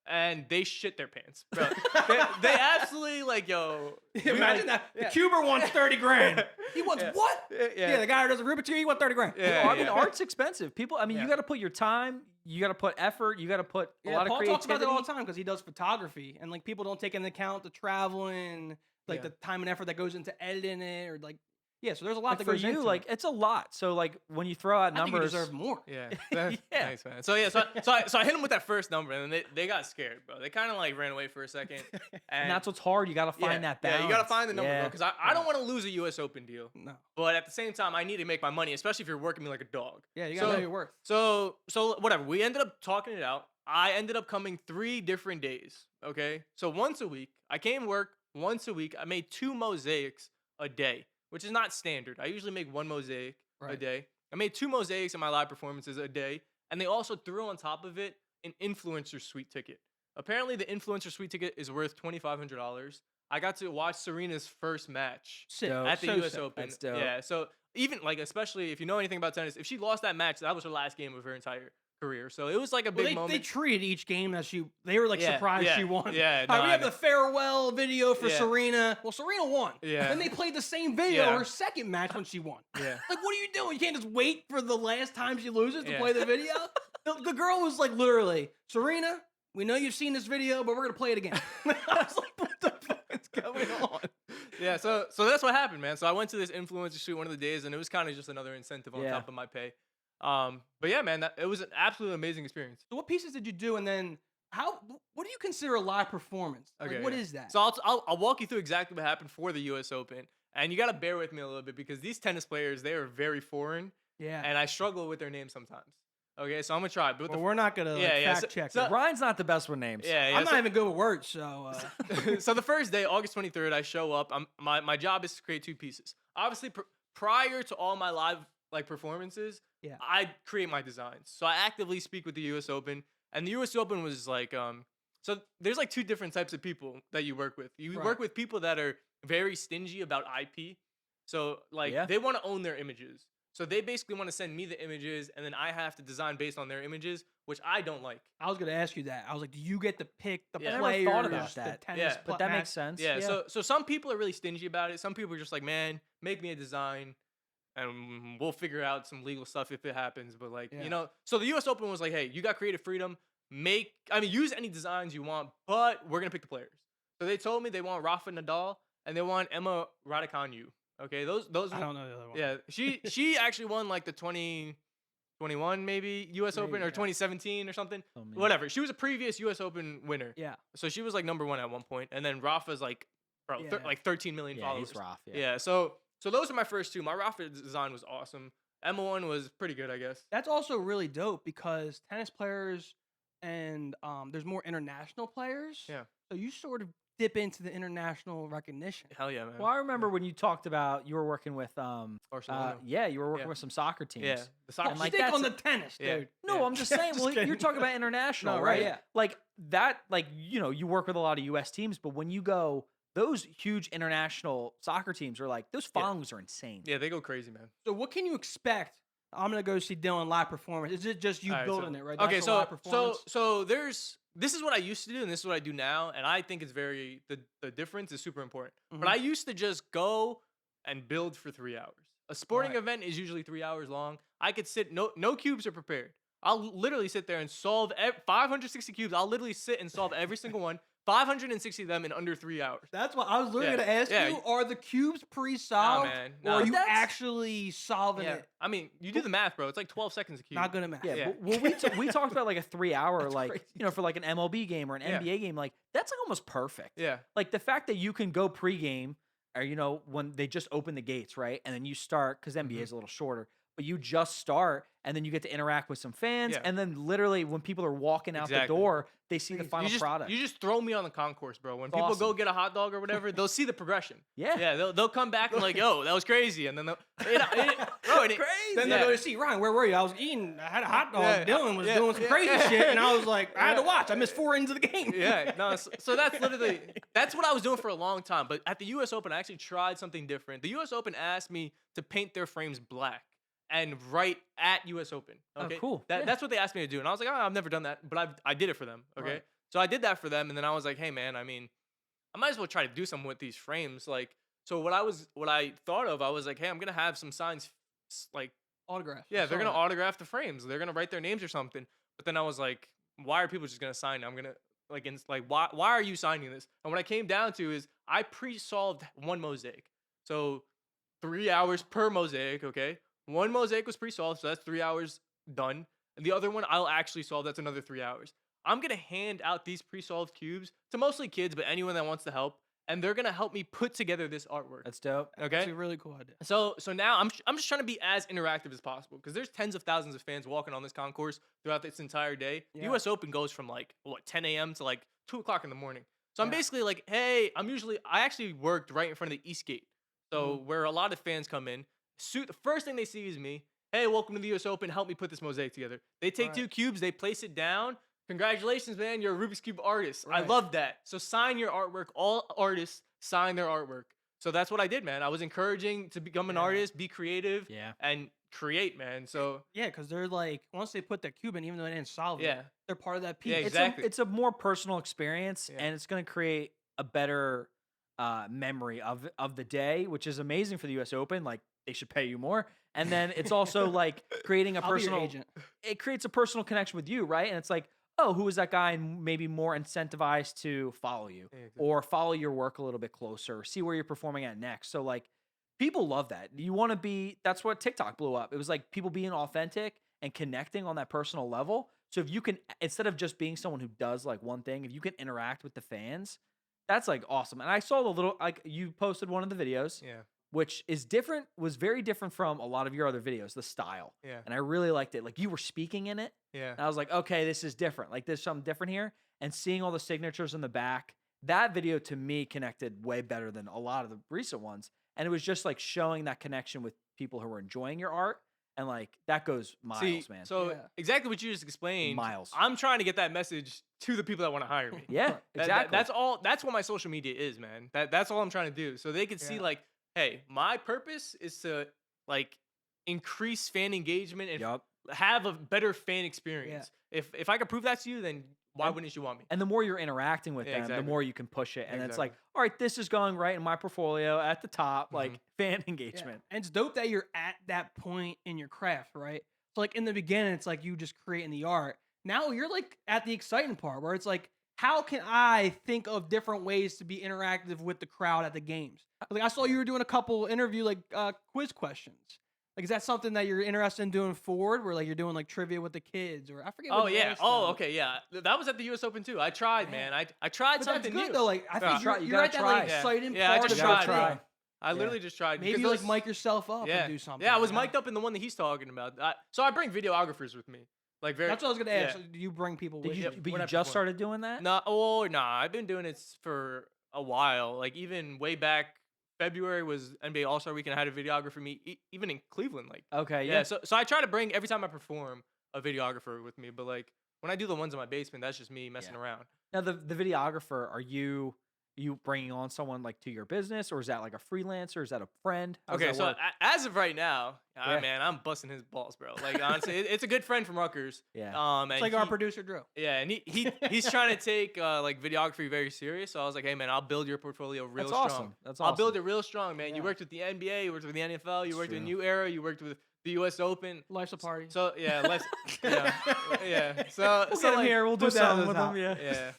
And they shit their pants, bro. they absolutely like, yo. Imagine that. The Cuber wants 30 grand. He wants what? Yeah, the guy who does a Rubik's Cube, he wants 30 grand. Yeah, I mean, art's expensive. People, I mean, you got to put your time, you got to put effort, you got to put a lot Paul of creativity. talks about that all the time because he does photography, and like people don't take into account the traveling, like the time and effort that goes into editing it, or like. Yeah, so there's a lot Like that for goes you, into like it. it's a lot. So like when you throw out I think numbers, you deserve more. Yeah. Yeah. Thanks, man. So I hit them with that first number, and then they got scared, bro. They kind of like ran away for a second. and that's what's hard. You got to find that balance. Yeah, you got to find the number, Yeah. bro. Because I don't want to lose a U.S. Open deal. No. But at the same time, I need to make my money, especially if you're working me like a dog. Yeah, you gotta know your worth. So whatever. We ended up talking it out. I ended up coming 3 different days. Okay. So once a week, I came work once a week. I made 2 mosaics a day, which is not standard. I usually make 1 mosaic a day. I made 2 mosaics in my live performances a day. And they also threw on top of it an influencer suite ticket. Apparently, the influencer suite ticket is worth $2,500. I got to watch Serena's first match Sick. at the So U.S. sick. Open. That's dope. Yeah, so even like, especially if you know anything about tennis, if she lost that match, that was her last game of her entire career. So it was like a big moment. They treated each game as they were like surprised she won. Yeah, All right, no, we I have know. the farewell video for Yeah. Serena. Well, Serena won. Yeah. Then they played the same video Yeah. her second match when she won. Yeah. Like, what are you doing? You can't just wait for the last time she loses to Yeah. play the video? The girl was like, literally, Serena, we know you've seen this video, but we're gonna play it again. I was like, what the fuck is going on? Yeah, so that's what happened, man. So I went to this influencer shoot one of the days, and it was kind of just another incentive on top of my pay. But yeah, man, it was an absolutely amazing experience. So what pieces did you do, and then what do you consider a live performance? Okay, Like, what is that? So I'll walk you through exactly what happened for the U.S. Open, and you gotta bear with me a little bit because these tennis players, they are very foreign, yeah. and I struggle with their names sometimes. Okay, so I'm gonna try. But Well, we're not gonna fact check it. Ryan's not the best with names. Yeah, I'm not even good with words, so. So the first day, August 23rd, I show up. My job is to create 2 pieces. Obviously, prior to all my live performances, Yeah. I create my designs. So I actively speak with the U.S. Open, and the U.S. Open was like so there's like 2 different types of people that you work with. You work with people that are very stingy about IP. So like they want to own their images. So they basically want to send me the images, and then I have to design based on their images, which I don't like. I was gonna ask you that. I was like, do you get to pick the I players? never thought about that. The tennis But that makes sense. Yeah. So some people are really stingy about it. Some people are just like, man, make me a design, and we'll figure out some legal stuff if it happens. But like, you know, so the U.S. Open was like, hey, you got creative freedom. Use any designs you want, but we're gonna pick the players. So they told me they want Rafa Nadal and they want Emma Raducanu. Okay, those. I don't know the other one. Yeah, she actually won like the 2021 maybe U.S. Open or 2017 or something. Whatever. She was a previous U.S. Open winner. Yeah. So she was like number 1 at one point, and then Rafa's like, bro, like 13 million followers. He's Rafa. Yeah. So those are my first 2. My Rafa design was awesome. Emma one was pretty good, I guess. That's also really dope because tennis players and there's more international players. Yeah. So you sort of dip into the international recognition. Hell yeah, man. Well, I remember when you talked about you were working with Barcelona. you were working with some soccer teams. Yeah. The soccer. Like like stick that's on the tennis, dude. Yeah. No, I'm just saying. Just Well, you're kidding. talking about international, No, right? right, yeah. Like that. Like you work with a lot of U.S. teams, but when you go, those huge international soccer teams are like those followings are insane. Yeah, they go crazy, man. So what can you expect? I'm gonna go see Dylan live performance. Is it just you All right, building it, right? Okay, That's a live performance? so this is what I used to do, and this is what I do now, and I think it's the difference is super important. But I used to just go and build for 3 hours. A sporting event is usually 3 hours long. I could sit, no cubes are prepared. I'll literally sit there and solve 560 cubes. I'll literally sit and solve every single one, 560 of them in under 3 hours. That's what I was literally gonna ask you. Are the cubes pre-solved, man. or are you actually solving it? I mean, you do the math, bro. It's like 12 seconds a cube. Not good at math. Yeah. Well, we talked about like a 3 hour, like crazy. for like an MLB game or an NBA game, like that's like almost perfect. Yeah. Like the fact that you can go pregame, or when they just open the gates, right, and then you start because NBA is a little shorter, but you just start and then you get to interact with some fans, and then literally when people are walking out the door, they see the final product. You just throw me on the concourse, bro. When people go get a hot dog or whatever, they'll see the progression. Yeah. They'll come back and like, yo, that was crazy, and then bro, crazy. Then they'll go to see Ryan. Where were you? I was eating. I had a hot dog. Dylan was doing some crazy shit, and I was like, I had to watch. I missed 4 innings of the game. So that's literally what I was doing for a long time. But at the U.S. Open, I actually tried something different. The U.S. Open asked me to paint their frames black and write at U.S. Open. Okay, cool. That's what they asked me to do, and I was like, I've never done that, but I did it for them. Okay, so I did that for them, and then I was like, hey man, I mean, I might as well try to do something with these frames. Like, so what I thought of, I was like, hey, I'm gonna have some signs, like Autograph. Yeah, they're gonna autograph the frames. They're gonna write their names or something. But then I was like, why are people just gonna sign it? I'm gonna why are you signing this? And what I came down to is I pre-solved one mosaic, so 3 hours per mosaic. Okay. One mosaic was pre-solved, so that's 3 hours done. And the other one I'll actually solve, that's another 3 hours. I'm going to hand out these pre-solved cubes to mostly kids, but anyone that wants to help. And they're going to help me put together this artwork. That's dope. Okay? That's a really cool idea. So now I'm just trying to be as interactive as possible because there's tens of thousands of fans walking on this concourse throughout this entire day. Yeah. The U.S. Open goes from 10 a.m. to 2 o'clock in the morning. So I'm basically like, hey, I actually worked right in front of the East Gate. So where a lot of fans come in. The first thing they see is me. Hey, welcome to the U.S. Open. Help me put this mosaic together. They take 2 cubes. They place it down. Congratulations, man. You're a Rubik's Cube artist. I love that. So sign your artwork. All artists sign their artwork. So that's what I did, man. I was encouraging to become an artist, be creative, and create, man. So because they're like, once they put that cube in, even though they didn't solve it, they're part of that piece. Yeah, exactly. It's a more personal experience, and it's going to create a better memory of the day, which is amazing for the U.S. Open. Like, they should pay you more. And then it's also like creating a I'll be your personal agent. it creates a personal connection with you, right? And it's like, oh, who is that guy? And maybe more incentivized to follow you Yeah, exactly. or follow your work a little bit closer, see where you're performing at next. So like people love that. You want to be, that's what TikTok blew up. It was like people being authentic and connecting on that personal level. So if you can, instead of just being someone who does like one thing, if you can interact with the fans, that's like awesome. And I saw the little, like you posted one of the videos, Yeah. which is different, was very different from a lot of your other videos, the style. Yeah. And I really liked it. Like you were speaking in it. Yeah. And I was like, okay, this is different. Like there's something different here. And seeing all the signatures in the back, that video to me connected way better than a lot of the recent ones. And it was just like showing that connection with people who were enjoying your art. And like that goes miles, See, man. So Yeah. exactly what you just explained. Miles. I'm trying to get that message to the people that want to hire me. Yeah, exactly. That's all. That's what my social media is, man. That's all I'm trying to do. So they can see Yeah. like, hey, my purpose is to like increase fan engagement and Yup. have a better fan experience. If I can prove that to you, then why wouldn't you want me? And the more you're interacting with Yeah, them, exactly. the more you can push it. And it's Exactly. like, all right, this is going right in my portfolio at the top, like Mhm. fan Yeah. engagement. And it's dope that you're at that point in your craft, right? So like in the beginning, it's like you just creating the art. Now you're like at the exciting part where it's like, how can I think of different ways to be interactive with the crowd at the games? Like I saw you were doing a couple interview like quiz questions. Like is that something that you're interested in doing forward, where like you're doing like trivia with the kids, or I forget. Oh what the yeah. last Oh time. okay. Yeah. That was at the U.S. Open too. I tried, Man. man. I tried But that's something good new. though. Like I think Try- you're, you you're at gotta that like try. Yeah. exciting Yeah, I part just of You the gotta tried. try. thing. I literally just tried. Maybe because like those- mic yourself up Yeah. and do something. Yeah, I was you know? mic'd up in the one that he's talking about. So I bring videographers with me. Like very. That's what I was gonna ask. yeah. Do you bring people Did with you, you? but when you I just perform. started doing that? Nah, I've been doing it for a while. Like even way back, February was NBA All Star Weekend. I had a videographer meet, even in Cleveland. Like Okay, yeah. So I try to bring every time I perform a videographer with me. But like when I do the ones in my basement, that's just me messing around. Now the videographer, are you bringing on someone like to your business, or is that like a freelancer? Is that a friend? How does Okay, that so work? as of right now, Yeah. man, I'm busting his balls, bro. Like honestly, it's a good friend from Rutgers. Yeah. And It's like our he- producer Drew. Yeah, and he's trying to take like videography very serious. So I was like, hey man, I'll build your portfolio real That's strong. awesome. That's I'll build awesome. it real strong, man. You Yeah. worked with the NBA, you worked with the NFL, you It's worked with true. New Era, you worked with the U.S. Open. Life's a party. So yeah, yeah. So We'll so get him like, here. We'll do put that something in with the him. top.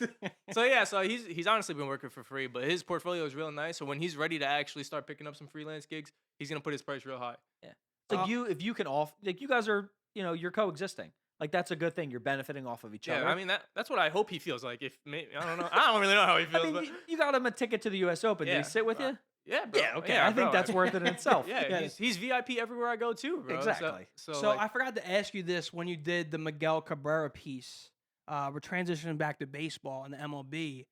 Yeah. yeah. So he's honestly been working for free, but his portfolio is real nice. So when he's ready to actually start picking up some freelance gigs, he's gonna put his price real high. It's like Uh, if you can like you guys are, you're coexisting. Like that's a good thing. You're benefiting off of each Yeah, other. I mean that's what I hope he feels like. If I don't know, I don't really know how he I feels, mean, but you got him a ticket to the U.S. Open. Did Yeah, he sit with you? yeah, bro. Yeah, okay. Yeah, I think bro. that's worth it in itself. Yeah, Yeah. he's VIP everywhere I go too, bro. Exactly. So like, I forgot to ask you this when you did the Miguel Cabrera piece. We're transitioning back to baseball and the MLB.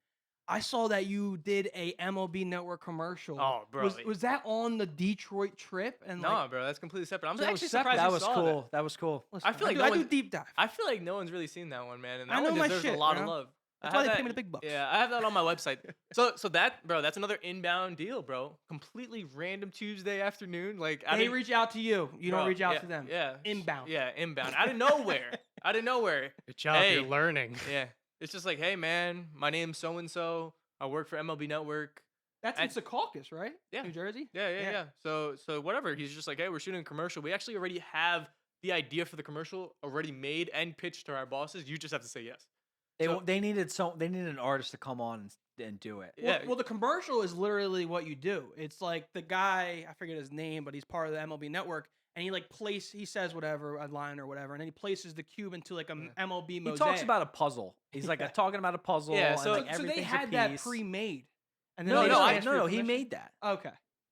I saw that you did a MLB Network commercial. Oh, bro. Was that on the Detroit trip? And no, like, bro, that's completely separate. I'm So that was actually separate? surprised That you was saw cool. That was cool. listen, I feel like do, no I do one- deep dive. I feel like no one's really seen that one, man, and that I know one my deserves shit, a lot you of know? love. That's I why have they pay that- me the big bucks. Yeah, I have that on my website. So that, bro, that's another inbound deal, bro. Completely random Tuesday afternoon, like I They didn't reach out to you. You don't bro, reach out yeah, to them. Yeah, Inbound. Yeah, inbound. Out of nowhere. Out of nowhere. Good job. Hey. You're learning. Yeah, it's just like, hey, man, my name's so and so. I work for MLB Network. That's in And- Secaucus, right? Yeah. New Jersey. Yeah. So whatever. He's just like, hey, we're shooting a commercial. We actually already have the idea for the commercial already made and pitched to our bosses. You just have to say yes. So- They needed an artist to come on and do it. Yeah. Well, the commercial is literally what you do. It's like the guy, I forget his name, but he's part of the MLB Network, and he says whatever, a line or whatever, and then he places the cube into like a MLB He mosaic. talks about a puzzle. He's like talking about a puzzle. Yeah, and so- like so they everything's a had that piece. pre-made. And then No, they no, just I, asked no, for no. your He permission? made that. Okay.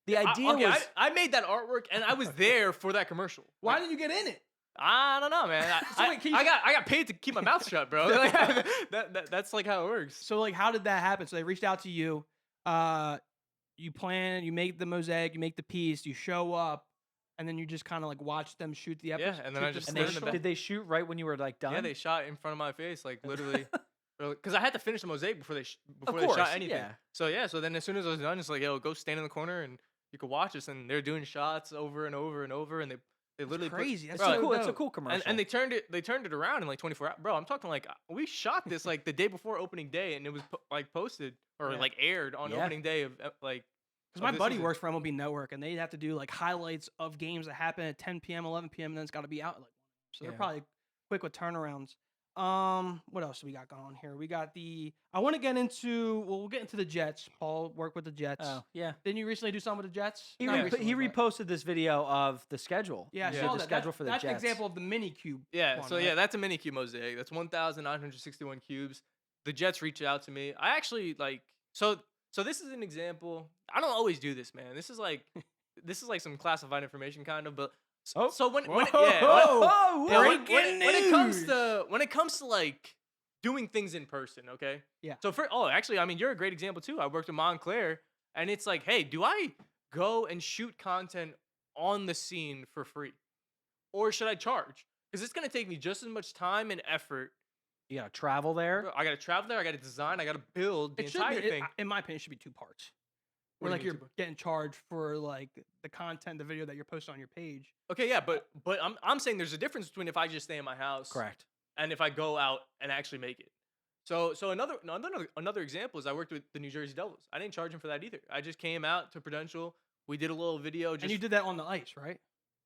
The idea okay, was I made that artwork and I was there for that commercial. Why Like, didn't you get in it? I don't know, man. So wait, can you- I got paid to keep my mouth shut, bro. Like, that's like how it works. So like, how did that happen? So they reached out to you. You plan, you make the mosaic, you make the piece, you show up, and then you just kind of like watch them shoot the episode. Yeah, and then I just and stood they in the sh- back. did they shoot right when you were like done? Yeah, they shot in front of my face, like literally, because I had to finish the mosaic before they course, shot anything. yeah. So then as soon as I was done, it's like, yo, go stand in the corner and you can watch us. And they're doing shots over and over and over, and they literally put- crazy. That's bro, so cool. It's a dope. cool commercial. and they turned it around in like 24 hours. Bro, I'm talking like we shot this like the day before opening day, and it was posted or Yeah. like aired on Yeah. opening day of like Because my buddy works for MLB Network, and they have to do like highlights of games that happen at 10 p.m., 11 p.m., and then it's got to be out. Like, so they're probably quick with turnarounds. What else do we got going on here? We got I want to get into. Well, we'll get into the Jets. Paul worked with the Jets. Oh, yeah. Didn't you recently do something with the Jets? He reposted this video of the schedule. Yeah, I saw the schedule for the Jets. That's an example of the mini cube. Yeah, one, so right? yeah, that's a mini cube mosaic. That's 1,961 cubes. The Jets reached out to me. I actually so this is an example. I don't always do this, man. This is like some classified information kind of, but so when it comes to like doing things in person, okay? Yeah. So actually, I mean, you're a great example too. I worked with Montclair, and it's like, hey, do I go and shoot content on the scene for free, or should I charge? Because it's gonna take me just as much time and effort. You gotta travel there. I gotta travel there. I gotta design. I gotta build the entire thing. In my opinion, it should be 2 parts. Where like you're getting charged for like the content, the video that you're posting on your page. Okay, yeah, but I'm saying there's a difference between if I just stay in my house, Correct, and if I go out and actually make it. So another example is I worked with the New Jersey Devils. I didn't charge them for that either. I just came out to Prudential. We did a little video. And you did that on the ice, right?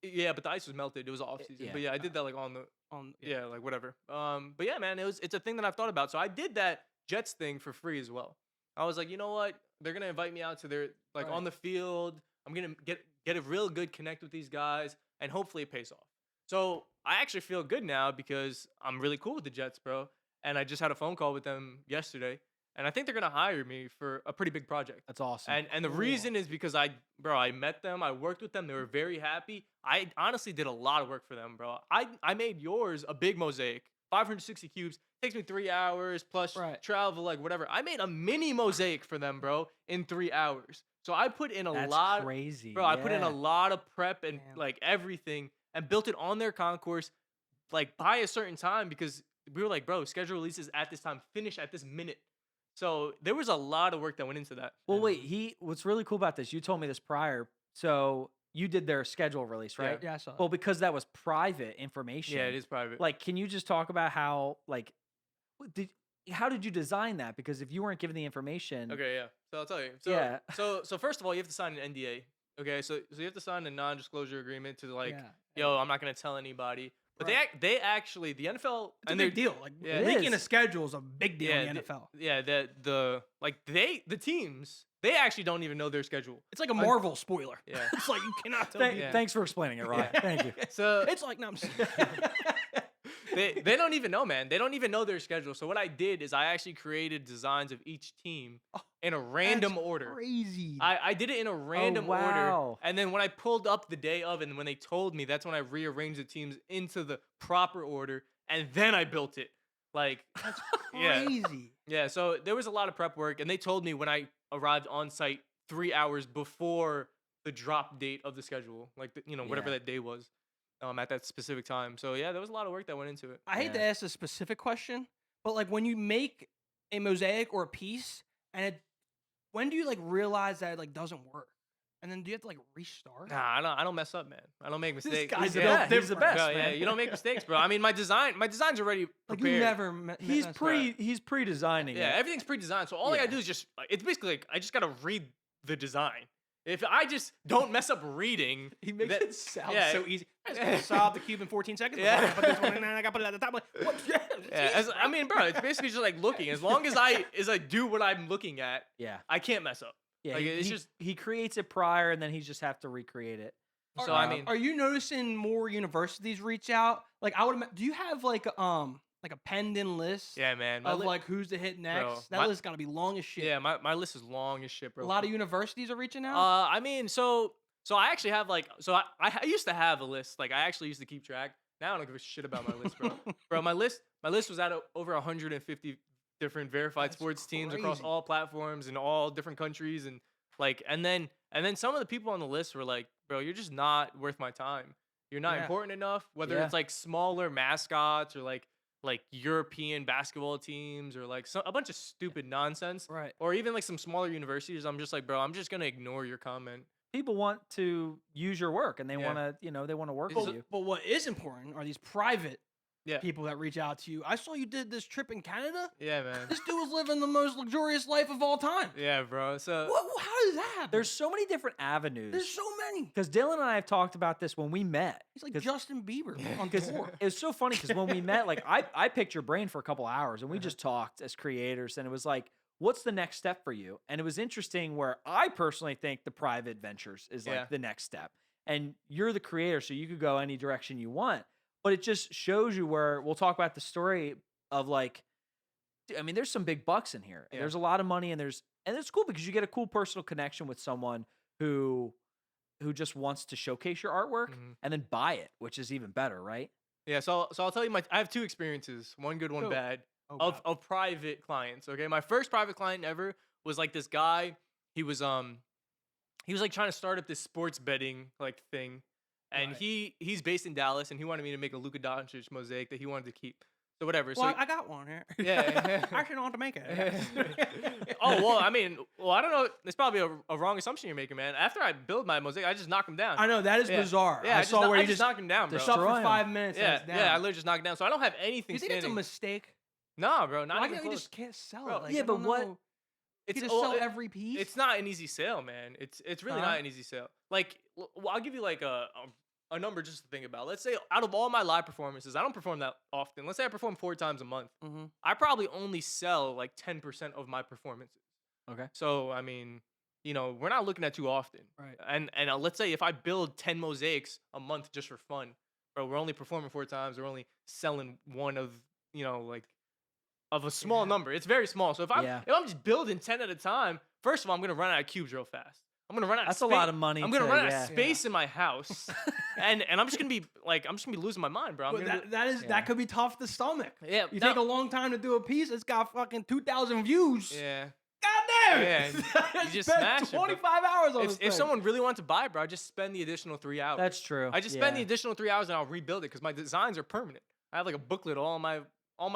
Yeah, but the ice was melted. It was off season. Yeah. But yeah, I did that like like whatever. But yeah, man, it's a thing that I've thought about. So I did that Jets thing for free as well. I was like, you know what? They're gonna invite me out to their on the field. I'm gonna get a real good connect with these guys, and hopefully it pays off. So I actually feel good now because I'm really cool with the Jets, bro. And I just had a phone call with them yesterday, and I think they're gonna hire me for a pretty big project. that's awesome. And the reason is because I met them, I worked with them, they were very happy. I honestly did a lot of work for them, bro. I made yours a big mosaic, 560 cubes. Takes me 3 hours plus travel, like whatever. I made a mini mosaic for them, bro, in 3 hours. So I put in That's crazy, bro. I put in a lot of prep and like everything, and built it on their concourse, like by a certain time because we were like, bro, schedule releases at this time, finish at this minute. So there was a lot of work that went into that. Well, wait, what's really cool about this? You told me this prior, so you did their schedule release, right? Yeah, I saw that. Well, because that was private information. Yeah, it is private. Like, can you just talk about how how did you design that? Because if you weren't given the information, Okay, yeah. So I'll tell you. So first of all, you have to sign an NDA. Okay, so you have to sign a non-disclosure agreement to I'm not gonna tell anybody. But they actually the NFL it's a big deal. Like leaking a schedule is a big deal in the NFL. The teams they actually don't even know their schedule. It's like a Marvel spoiler. Yeah, it's like you cannot tell. Thanks for explaining it, Ryan. Thank you. So it's like no, I'm they don't even know, man. They don't even know their schedule. So what I did is I actually created designs of each team in a random order. Crazy. I did it in a random order. And then when I pulled up the day of and when they told me, that's when I rearranged the teams into the proper order. And then I built it. Like, that's crazy. Yeah. So there was a lot of prep work. And they told me when I arrived on site 3 hours before the drop date of the schedule, like, whatever that day was. At that specific time. So yeah, there was a lot of work that went into it. I hate to ask a specific question, but like when you make a mosaic or a piece, and when do you like realize that it like doesn't work? And then do you have to like restart? Nah, I don't mess up, man. I don't make mistakes. This guy's he's the best. Bro, yeah, you don't make mistakes, bro. I mean, my design's already prepared. Like you never. He's pre-designing. Yeah, everything's pre-designed. So all I gotta do is just it's basically like I just gotta read the design. If I just don't mess up reading, he makes it sound so easy. I just gotta solve the cube in 14 seconds. Yeah. I put this one in there and I gotta put it at the top. Like, what? I mean, bro, it's basically just like looking. As long as I do what I'm looking at, I can't mess up. Yeah, like, he creates it prior and then he just have to recreate it. So I mean, are you noticing more universities reach out? Like do you have like a penned in list? Yeah, man. Of like who's to hit next. Bro, that list gotta be long as shit. Yeah, my list is long as shit, bro. A lot of universities are reaching out. I mean, so I actually have I used to have a list. Like I actually used to keep track. Now I don't give a shit about my list, bro. Bro, my list was at over 150 different verified sports teams across all platforms in all different countries, and then some of the people on the list were like, bro, you're just not worth my time. You're not important enough. Whether it's like smaller mascots or like European basketball teams or like a bunch of stupid nonsense, right? Or even like some smaller universities. I'm just like, bro, I'm just gonna ignore your comment. People want to use your work and they want to, they want to work with you. But what is important are these private Yeah. people that reach out to you. I saw you did this trip in Canada. Yeah, man. This dude was living the most luxurious life of all time. Yeah, bro. So How does that happen? There's so many different avenues. There's so many. Because Dylan and I have talked about this when we met. He's like 'Cause- Justin Bieber on Because tour. it was so funny because when we met, like I picked your brain for a couple hours and we just talked as creators, and it was like, what's the next step for you? And it was interesting where I personally think the private ventures is like the next step. And you're the creator, so you could go any direction you want. But it just shows you where we'll talk about the story of like, I mean, there's some big bucks in here. Yeah. There's a lot of money, and it's cool because you get a cool personal connection with someone who just wants to showcase your artwork and then buy it, which is even better, right? Yeah, so I'll tell you I have 2 experiences, one good, one Cool. bad, Oh, wow. of private clients. Okay, my first private client ever was like this guy. He was like trying to start up this sports betting like thing, and Right. he's based in Dallas, and he wanted me to make a Luka Doncic mosaic that he wanted to keep. So whatever. Well, so I got one here. Yeah. I actually don't have to make it. oh well, I mean, I don't know. It's probably a wrong assumption you're making, man. After I build my mosaic, I just knock him down. I know that is Yeah. bizarre. Yeah, I saw where I you just knock him down, bro. just up destroy for him. 5 minutes. Yeah, and it's down. yeah, I literally just knock him down. So I don't have anything You think it's a standing. mistake? Nah, bro, not Why even can't we close. just can't sell Bro, it? Like, yeah, I but don't what- know. It's You just sell every piece. It's not an easy sale, man. It's really Huh? not an easy sale. Like, well, I'll give you like a number just to think about. Let's say out of all my live performances, I don't perform that often. Let's say I perform 4 times a month. Mhm. I probably only sell like 10% of my performances. Okay. So I mean, we're not looking at too often. Right. And let's say if I build 10 mosaics a month just for fun, bro, we're only performing 4 times. We're only selling one of like of a small Yeah. number. It's very small. So if I'm Yeah. just building 10 at a time, first of all, I'm gonna run out of cubes real fast. I'm gonna run out. That's of a lot of money. I'm gonna to- run out yeah. of space in my house, and I'm just gonna be losing my mind, bro. I'm But gonna that Yeah. could be tough to stomach. yeah, You no, take a long time to do a piece. It's got fucking 2,000 views. yeah. God damn Yeah, it! you just Spent smash it, bro. 25 hours on this If thing. someone really wants to buy, bro, I just spend the additional 3 hours. That's true. I just yeah. spend the additional 3 hours and I'll rebuild it because my designs are permanent. I have like a booklet of all my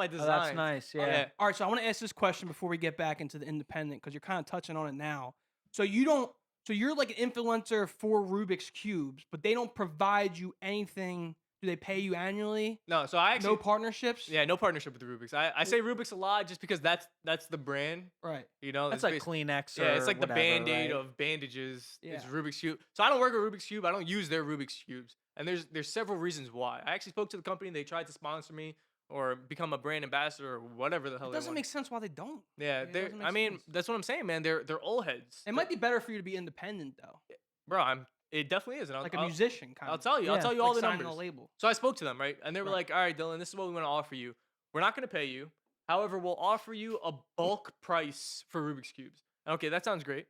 designs. Oh, that's nice. Yeah. Yeah. All right, so I want to ask this question before we get back into the independent because you're kind of touching on it now. So you're like an influencer for Rubik's cubes, but they don't provide you anything. Do they pay you annually? No, so I actually No partnerships. yeah, no partnership with the Rubik's. I say Rubik's a lot just because that's the brand. Right. That's it's like bas- Kleenex. yeah, it's or like the whatever, band-aid right? of bandages. It's Yeah. Rubik's Cube. So I don't work with Rubik's Cube. I don't use their Rubik's Cubes. And there's several reasons why. I actually spoke to the company. They tried to sponsor me or become a brand ambassador or whatever the hell It they doesn't want. make sense why they don't. Yeah, it they're. doesn't make I mean, sense. that's what I'm saying, man. They're old heads. It might be better for you to be independent though, bro. It definitely is. And like a musician kind I'll of. tell you. I'll Yeah, tell you all like the signing numbers. a label. So I spoke to them, right? And they were Right. like, all right, Dylan, this is what we want to offer you. We're not going to pay you. However, we'll offer you a bulk price for Rubik's Cubes. Okay, that sounds great.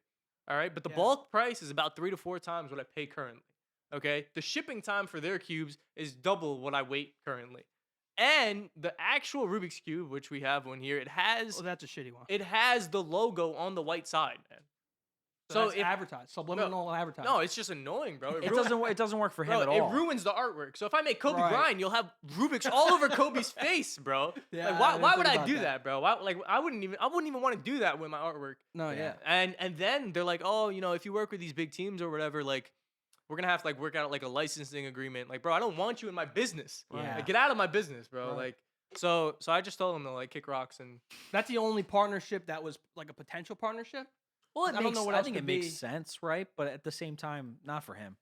All right. But the Yeah. bulk price is about 3 to 4 times what I pay currently. Okay. The shipping time for their cubes is double what I wait currently. And the actual Rubik's Cube, which we have one here, it has Oh, that's a shitty one. the logo on the white side, man. So So it's advertised, subliminal advertising. No, it's just annoying, bro. It doesn't work for him Bro, at all. it ruins the artwork. So if I make Kobe Right. Bryant, you'll have Rubik's all over Kobe's face, bro. Yeah, I like, why didn't would think I about do that. that, bro? I wouldn't even want to do that with my artwork. No, yeah. And then they're like, oh, if you work with these big teams or whatever, like, we're gonna have to like work out like a licensing agreement. Like, bro, I don't want you in my business. Yeah. Like, get out of my business, bro. Right. Like, so I just told them to like kick rocks and That's the only partnership that was like a potential partnership. well, I don't know what I else think could it makes be. sense, right? But at the same time, not for him.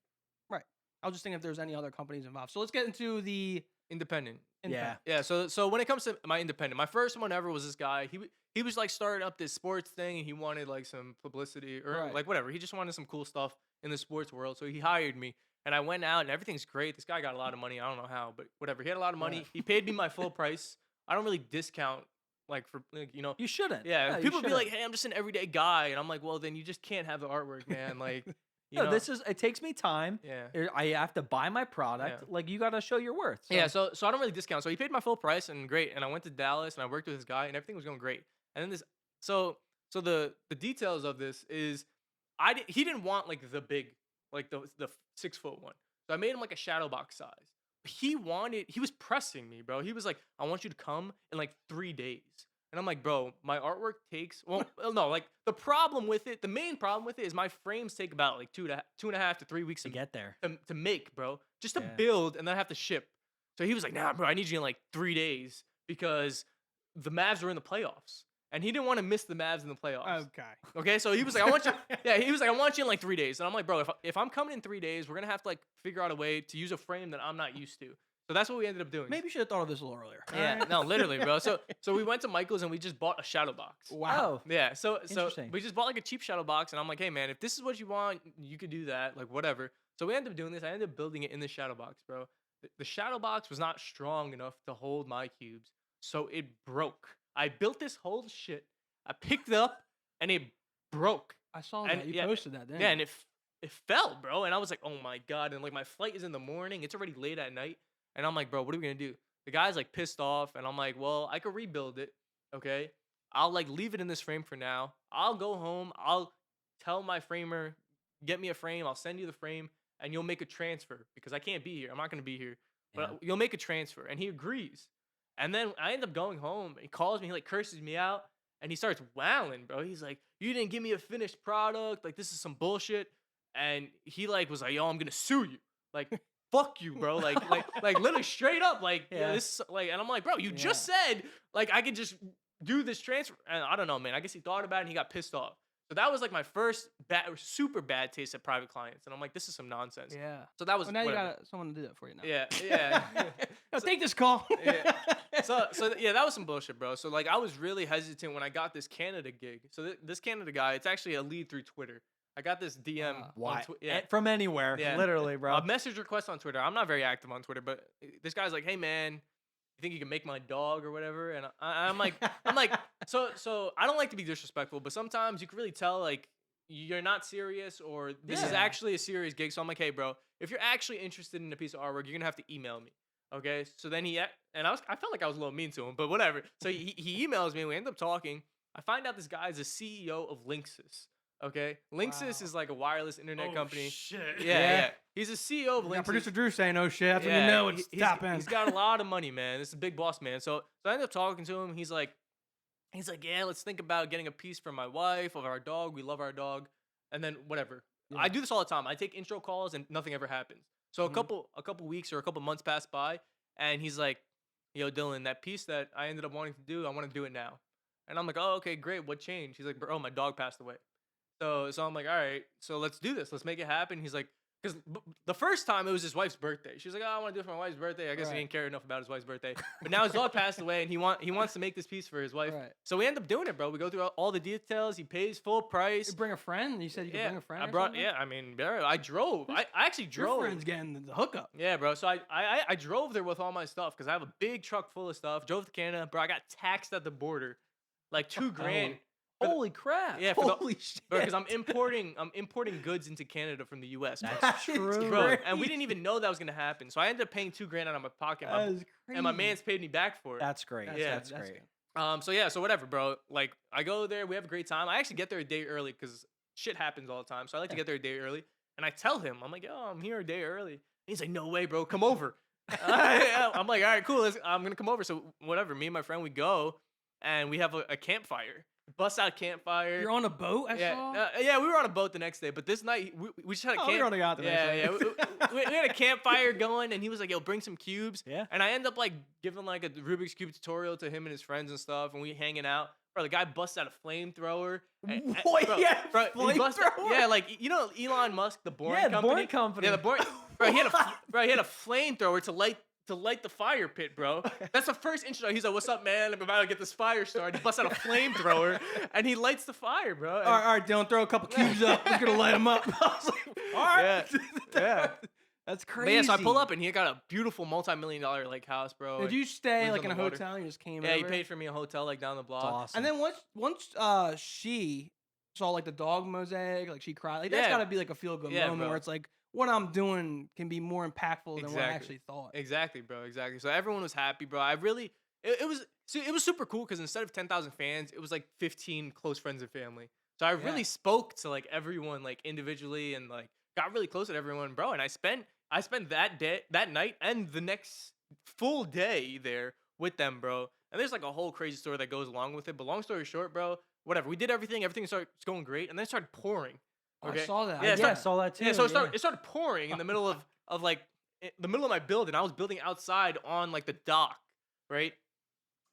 I was just thinking if there's any other companies involved. So let's get into the independent. independent. Yeah, so when it comes to my independent, my first one ever was this guy. He was like starting up this sports thing, and he wanted like some publicity or Right. like whatever. He just wanted some cool stuff in the sports world. So he hired me, and I went out, and everything's great. This guy got a lot of money. I don't know how, but whatever. He had a lot of money. Right. He paid me my full price. I don't really discount like for You shouldn't. Yeah, you people be shouldn't. like, "Hey, I'm just an everyday guy," and I'm like, "Well, then you just can't have the artwork, man." Like, you No, know? it takes me time. Yeah. I have to buy my product. Yeah. Like, you got to show your worth. Yeah, so I don't really discount. So he paid my full price and great. And I went to Dallas and I worked with this guy and everything was going great. And then so the details of this is he didn't want like the big, like the 6-foot one. So I made him like a shadow box size. He was pressing me, bro. He was like, I want you to come in like 3 days. And I'm like, bro, my artwork takes, well, no, like the main problem with it is my frames take about like 2.5 to 3 weeks To get there. to make, bro. Just to Yeah. build and then I have to ship. So he was like, nah, bro, I need you in like 3 days because the Mavs were in the playoffs. And he didn't want to miss the Mavs in the playoffs. Okay, so he was like, I want you. Yeah, he was like, I want you in like 3 days. And I'm like, bro, if I'm coming in 3 days, we're gonna have to like figure out a way to use a frame that I'm not used to. So that's what we ended up doing. Maybe you should have thought of this a little earlier. Yeah, no, literally, bro. So we went to Michael's and we just bought a shadow box. Wow. Yeah, so Interesting. we just bought like a cheap shadow box, and I'm like, hey man, if this is what you want, you could do that, like whatever. So we ended up doing this. I ended up building it in the shadow box, bro. The shadow box was not strong enough to hold my cubes, so it broke. I built this whole shit. I picked it up and it broke. I saw And that. You yeah, posted that, didn't Yeah, you? and it fell, bro. And I was like, oh my god. And like my flight is in the morning. It's already late at night. And I'm like, bro, what are we gonna do? The guy's like pissed off, and I'm like, well, I could rebuild it. Okay, I'll like leave it in this frame for now. I'll go home. I'll tell my framer, get me a frame. I'll send you the frame, and you'll make a transfer because I can't be here. I'm not gonna be here, but you'll make a transfer. And he agrees. And then I end up going home. He calls me. He like curses me out. And he starts wowing, bro. He's like, you didn't give me a finished product. Like, this is some bullshit. And he like was like, yo, I'm gonna sue you. Like, fuck you, bro. Like literally straight up. Like, yeah, this like, and I'm like, bro, you just said like I could just do this transfer. And I don't know, man. I guess he thought about it and he got pissed off. So that was like my first super bad taste at private clients. And I'm like, this is some nonsense. Yeah. So that was Well, now whatever. you got someone to do that for you now. Yeah. No, take this call. Yeah. So yeah, that was some bullshit, bro. So like I was really hesitant when I got this Canada gig. So this Canada guy, it's actually a lead through Twitter. I got this DM on Twitter. From anywhere, literally, bro. A message request on Twitter. I'm not very active on Twitter, but this guy's like, hey man, you think you can make my dog or whatever? And I'm like, so I don't like to be disrespectful, but sometimes you can really tell like you're not serious or this is actually a serious gig. So I'm like, hey bro, if you're actually interested in a piece of artwork, you're gonna have to email me. Okay, so then I felt like I was a little mean to him, but whatever. So he emails me, and we end up talking. I find out this guy is the CEO of Linksys. Okay, Linksys is like a wireless internet company. Shit. Yeah. He's a CEO of Linksys. Yeah, producer Drew saying, "Oh shit!" That's when you know it's top end. He's got a lot of money, man. This is a big boss, man. So I ended up talking to him. He's like, yeah, let's think about getting a piece for my wife of our dog. We love our dog, and then whatever. Yeah. I do this all the time. I take intro calls and nothing ever happens. So a couple weeks or a couple months pass by, and he's like, yo, Dylan, that piece that I ended up wanting to do, I want to do it now. And I'm like, oh, okay, great. What changed? He's like, bro, my dog passed away. So I'm like, all right, so let's do this. Let's make it happen. He's like, because the first time it was his wife's birthday. She was like, oh, I want to do it for my wife's birthday. I guess he didn't care enough about his wife's birthday. But now his dog passed away, and he wants to make this piece for his wife. Right. So we end up doing it, bro. We go through all the details. He pays full price. You bring a friend? You said you could bring a friend? I mean, I drove. I actually drove. Your friend's getting the hookup. Yeah, bro. So I drove there with all my stuff because I have a big truck full of stuff. Drove to Canada, bro. I got taxed at the border, like $2,000. Holy crap! Yeah, holy shit! Because I'm importing goods into Canada from the U.S. That's true, bro. And we didn't even know that was gonna happen. So I ended up paying $2,000 out of my pocket, and my man's paid me back for it. That's great. That's great. So whatever, bro. Like I go there, we have a great time. I actually get there a day early because shit happens all the time. So I like to get there a day early. And I tell him, I'm like, yo, I'm here a day early. And he's like, no way, bro, come over. I'm like, all right, cool. I'm gonna come over. So whatever. Me and my friend, we go, and we have a campfire. Bust out campfire. You're on a boat, I saw? Yeah, we were on a boat the next day, but this night we just had a camp. We already got the next day. we had a campfire going, and he was like, yo, bring some cubes. Yeah. And I end up like giving like a Rubik's Cube tutorial to him and his friends and stuff, and we hanging out. Bro, the guy busts out a flamethrower. Yeah, like, you know Elon Musk, the Boring Company? Yeah, the Boring Company. Yeah, the Boring. Bro, he had a flamethrower to light the fire pit, bro. That's the first intro. He's like, what's up, man? I'm about to get this fire started. He busts out a flamethrower, and he lights the fire, bro. And all right, Dylan, throw a couple cubes up. We're going to light them up. I was like, all right. Yeah. That's crazy. But yeah, so I pull up, and he got a beautiful multi-million-dollar like house, bro. Did you stay like in a hotel and you just came over? Yeah, he paid for me a hotel like down the block. That's awesome. And then once she saw like the dog mosaic, like she cried. Like that's got to be like a feel-good moment where it's like, what I'm doing can be more impactful than what I actually thought. Exactly, bro. Exactly. So everyone was happy, bro. It was super cool because instead of 10,000 fans, it was like 15 close friends and family. So I really spoke to like everyone like individually and like got really close with everyone, bro. And I spent that night and the next full day there with them, bro. And there's like a whole crazy story that goes along with it. But long story short, bro, whatever. We did everything. Everything started going great, and then it started pouring. Okay. I saw that. Yeah, I saw that too. Yeah, so it started pouring in the middle of like the middle of my building. I was building outside on like the dock, right?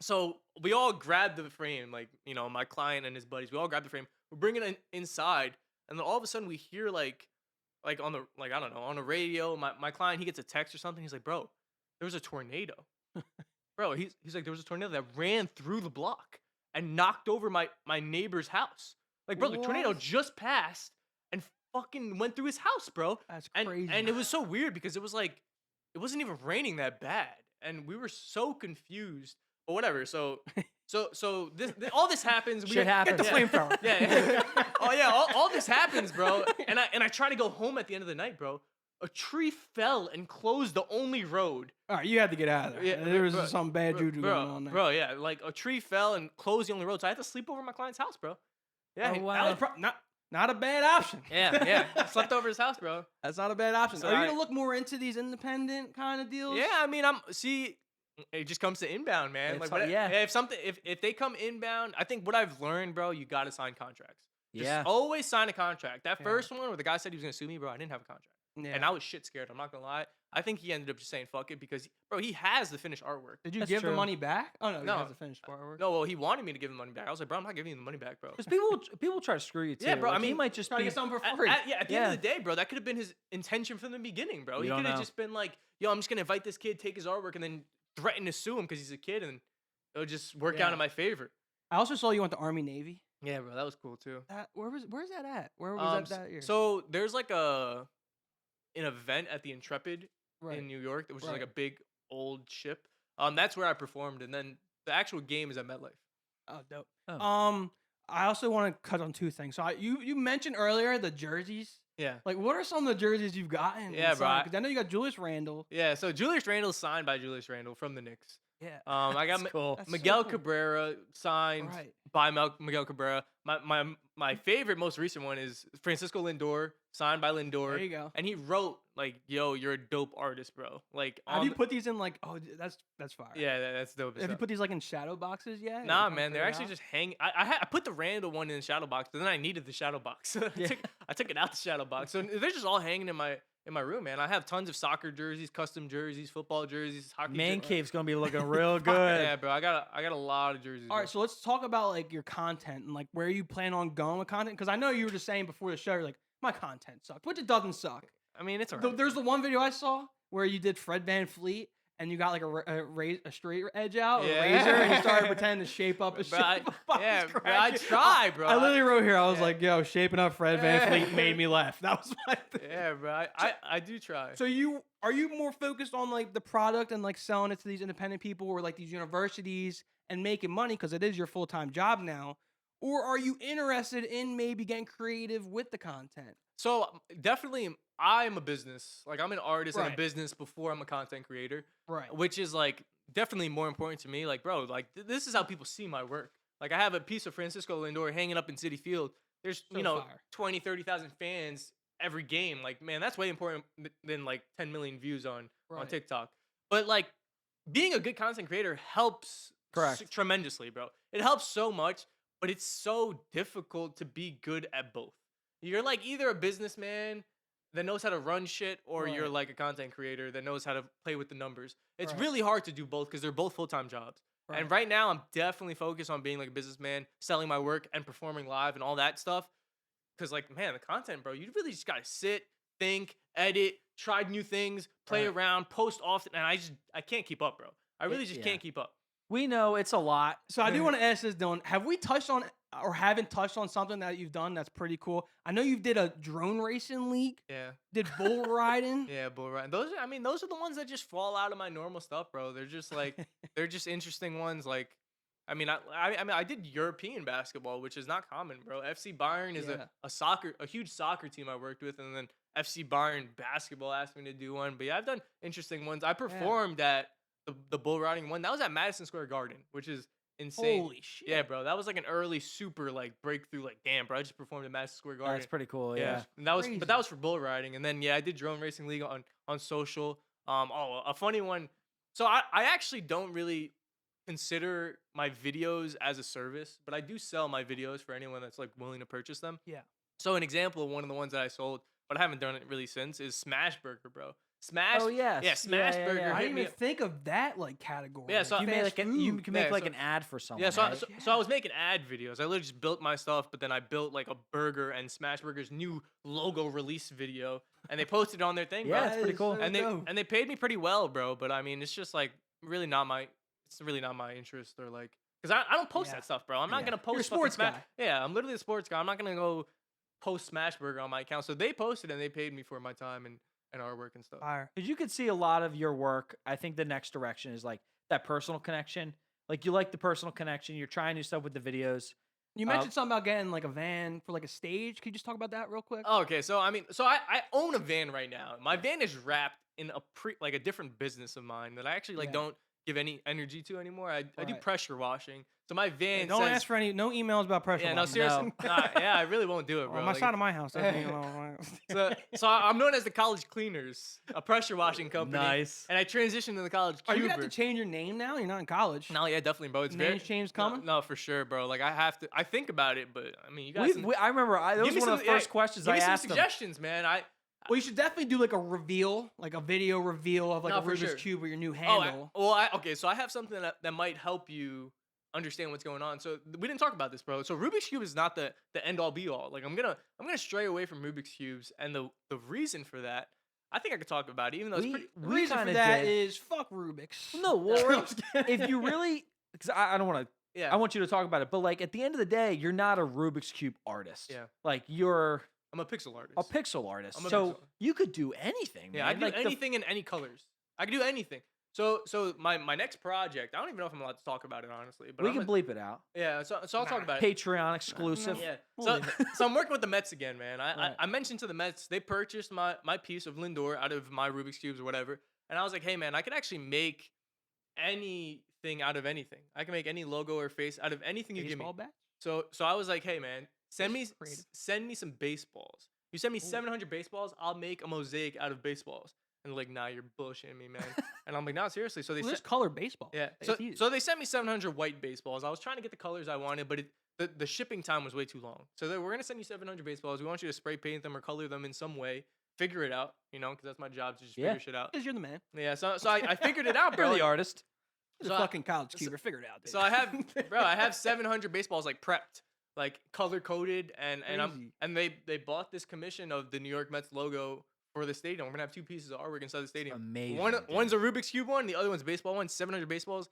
So we all grabbed the frame, like, you know, my client and his buddies. We all grabbed the frame. We're bringing it inside, and then all of a sudden we hear like on the like I don't know on the radio. My client, he gets a text or something. He's like, bro, there was a tornado. Bro, he's like, there was a tornado that ran through the block and knocked over my neighbor's house. Like, bro, the tornado What? just passed and fucking went through his house, bro. That's And crazy. and it was so weird because it was like it wasn't even raining that bad, and we were so confused. But whatever. So this all this happens. Shit happens. Get the flamethrower. Yeah. Oh yeah. All this happens, bro. And I try to go home at the end of the night, bro. A tree fell and closed the only road. All right, you had to get out of there. Yeah, There was bro, some bad juju going on there. Bro, yeah, like a tree fell and closed the only road, so I had to sleep over at my client's house, bro. Yeah, Oh, that was wow. Not a bad option. yeah. I slept over his house, bro. That's not a bad option. So Are you I- gonna look more into these independent kind of deals? Yeah, I mean, it just comes to inbound, man. It's Like, hard- yeah. if they come inbound, I think what I've learned, bro, you got to sign contracts. Just Yeah. always sign a contract. That Yeah. first one where the guy said he was gonna sue me, bro, I didn't have a contract. Yeah. And I was shit scared. I'm not gonna lie. I think he ended up just saying fuck it because, bro, he has the finished artwork. Did you That's give the true. money back? Oh no, No. he has the finished artwork. No, well, he wanted me to give him money back. I was like, bro, I'm not giving you the money back, bro. Because people try to screw you too. Yeah, bro, I Like, he mean, might just Trying to be. get something for At, free. at the end Yeah. of the day, bro, that could have been his intention from the beginning, bro. You He don't could have know. just been like, yo, I'm just gonna invite this kid, take his artwork, and then threaten to sue him because he's a kid, and it'll just work out Yeah. in my favor. I also saw you went to Army Navy. Yeah, bro, that was cool too. Where's that at? Where was that year? So there's like an event at the Intrepid right. in New York, which is like Right. a big old ship. That's where I performed, and then the actual game is at MetLife. Oh, dope. Oh. I also want to cut on two things. So you mentioned earlier the jerseys. Yeah. Like, what are some of the jerseys you've gotten? Yeah, bro, Because I know you got Julius Randle. Yeah, so Julius Randle's signed by Julius Randle from the Knicks. Yeah. I got That's cool. That's so Miguel cool. Cabrera signed Right. by Miguel Cabrera. My favorite, most recent one is Francisco Lindor, signed by Lindor. There you go. And he wrote like, "Yo, you're a dope artist, bro." Like, Have on you the- put these in like? Oh, that's fire. yeah, that's dope. as Have you hell. put these like in shadow boxes yet? Nah, Like, man, they're figure actually out? just hanging. I put the Randall one in the shadow box, but then I needed the shadow box. Yeah. I took it out the shadow box, so they're just all hanging in my room, man. I have tons of soccer jerseys, custom jerseys, football jerseys, hockey. Man jerseys. cave's gonna be looking real good. Yeah, bro, I got a lot of jerseys. All bro. right, so let's talk about like your content and like where you plan on going with content. Because I know you were just saying before the show, you're like, my content sucks, which it doesn't suck. I mean, it's alright. There's the one video I saw where you did Fred VanVleet and you got like a straight edge out, a Yeah. razor, and you started pretending to shape up a Bro, shape. yeah, bro, I try, bro. I literally wrote here, I was Yeah. like, yo, shaping up Fred Yeah. VanVleet made me laugh. That was my thing. Yeah, bro. I do try. So are you more focused on like the product and like selling it to these independent people or like these universities and making money because it is your full-time job now? Or are you interested in maybe getting creative with the content? So definitely, I'm a business. Like, I'm an artist and Right. a business before I'm a content creator, Right. which is like definitely more important to me. Like, bro, like this is how people see my work. Like, I have a piece of Francisco Lindor hanging up in Citi Field. There's So fire. 20, 30,000 fans every game. Like, man, that's way important than like 10 million views on Right. TikTok. But like, being a good content creator helps Correct. tremendously, bro. It helps so much, but it's so difficult to be good at both. You're like either a businessman that knows how to run shit, or you're Right. like a content creator that knows how to play with the numbers. It's Right. really hard to do both because they're both full-time jobs. And right now, I'm definitely focused on being like a businessman, selling my work and performing live and all that stuff. Because like, man, the content, bro, you really just gotta sit, think, edit, try new things, play Right. around, post often, and I can't keep up, bro. I really just yeah. can't keep up. We know it's a lot. So I do want to ask this, Dylan. Have we touched on or haven't touched on something that you've done that's pretty cool? I know you did a drone racing league, Yeah. did bull riding. Yeah, bull riding. Those are the ones that just fall out of my normal stuff, bro. They're just like they're just interesting ones. Like, I mean, I did European basketball, which is not common, bro. FC Bayern is Yeah. a huge soccer team I worked with, and then FC Bayern basketball asked me to do one. But yeah, I've done interesting ones. I performed at the bull riding one. That was at Madison Square Garden, which is insane. Holy shit. Yeah, bro. That was like an early super like breakthrough. Like, damn, bro, I just performed at Madison Square Garden. That's pretty cool. Yeah, Yeah. and that was, Crazy. but that was for bull riding, and then yeah, I did drone racing league on social. A funny one. So I actually don't really consider my videos as a service, but I do sell my videos for anyone that's like willing to purchase them. Yeah. So an example of one of the ones that I sold, but I haven't done it really since, is Smash Burger, bro. Smash. Oh, yes. Yeah, Smash Yeah, yeah, Burger. yeah. I hit didn't me even up. think of that like category. Yeah, like so You made fast like you food. can make Yeah, like so- an ad for someone. Yeah, so right? so I was making ad videos. I literally just built my stuff, but then I built like a burger and Smash Burger's new logo release video, and they posted it on their thing, Yeah, bro. it's pretty is cool. so and dope. they paid me pretty well, bro. But I mean, it's just like really not my interest or like because I don't post Yeah. that stuff, bro. I'm not Yeah. gonna post You're a fucking sports Smash. guy. Yeah, I'm literally a sports guy. I'm not gonna go post Smash Burger on my account. So they posted and they paid me for my time and artwork and stuff. Fire. Because you could see a lot of your work. I think the next direction is like that personal connection. Like you like the personal connection. You're trying new stuff with the videos. You mentioned something about getting like a van for like a stage. Can you just talk about that real quick? Oh, okay, so I mean, I own a van right now. My van is wrapped in a different business of mine that I actually like Yeah. don't give any energy to anymore. I do Right. pressure washing. So my Hey, van don't says, ask for no emails about pressure. yeah, no, washing. seriously, nah, yeah, I really won't do it, bro. On my Like, side of my house. That's, you know, so I'm known as the College Cleaners, a pressure washing company. Nice. And I transitioned to the College Are Cuber. you gonna have to change your name now? You're not in college. No, yeah, definitely, bro. It's very Names change no, coming? No, for sure, bro. Like I have to. I think about it, but I mean, you guys. I remember that give was me one of some- the first yeah, questions give I me some asked him. suggestions, man. Well, you should definitely do like a reveal, like a video reveal of like No, a for Rubik's sure. Cube with your new Oh, handle. okay. So I have something that might help you understand what's going on. So we didn't talk about this, bro. So Rubik's Cube is not the end all be all. Like I'm gonna stray away from Rubik's Cubes, and the reason for that, I think I could talk about it, even though it's pretty. The reason for kinda that did. is fuck Rubik's. No, well, if you really, because I don't want to. Yeah. I want you to talk about it, but like at the end of the day, you're not a Rubik's Cube artist. Yeah. Like you're I'm a pixel artist. a pixel artist. I'm a So pixel. you could do anything. Yeah, man. I can do like anything in any colors. I can do anything. So my next project, I don't even know if I'm allowed to talk about it honestly, but we I'm can bleep it out. yeah. So I'll talk about it. Patreon exclusive. Yeah. We'll So, so I'm working with the Mets again, man. Right. I mentioned to the Mets they purchased my piece of Lindor out of my Rubik's cubes or whatever, and I was like, hey man, I could actually make anything out of anything. I can make any logo or face out of anything you give me. Baseball bat? So I was like, hey man, send me Creative. send me some baseballs. You send me 700 baseballs, I'll make a mosaic out of baseballs. And they're like, nah, you're bullshitting me, man. And I'm like, nah, seriously. So they Well, sent there's color baseball. yeah. So they sent me 700 white baseballs. I was trying to get the colors I wanted, but the shipping time was way too long. So we're gonna send you 700 baseballs. We want you to spray paint them or color them in some way. Figure it out, because that's my job to just Yeah. figure shit out. Because you're the man. Yeah. So I figured it out, bro. You're the artist. You're So the I- fucking college cuber. Figure it out. Dude. So I have 700 baseballs like prepped, like color coded, and Crazy. they bought this commission of the New York Mets logo for the stadium. We're gonna have two pieces of artwork inside the stadium. Amazing. One's a Rubik's Cube one, the other one's baseball one. 700 baseballs,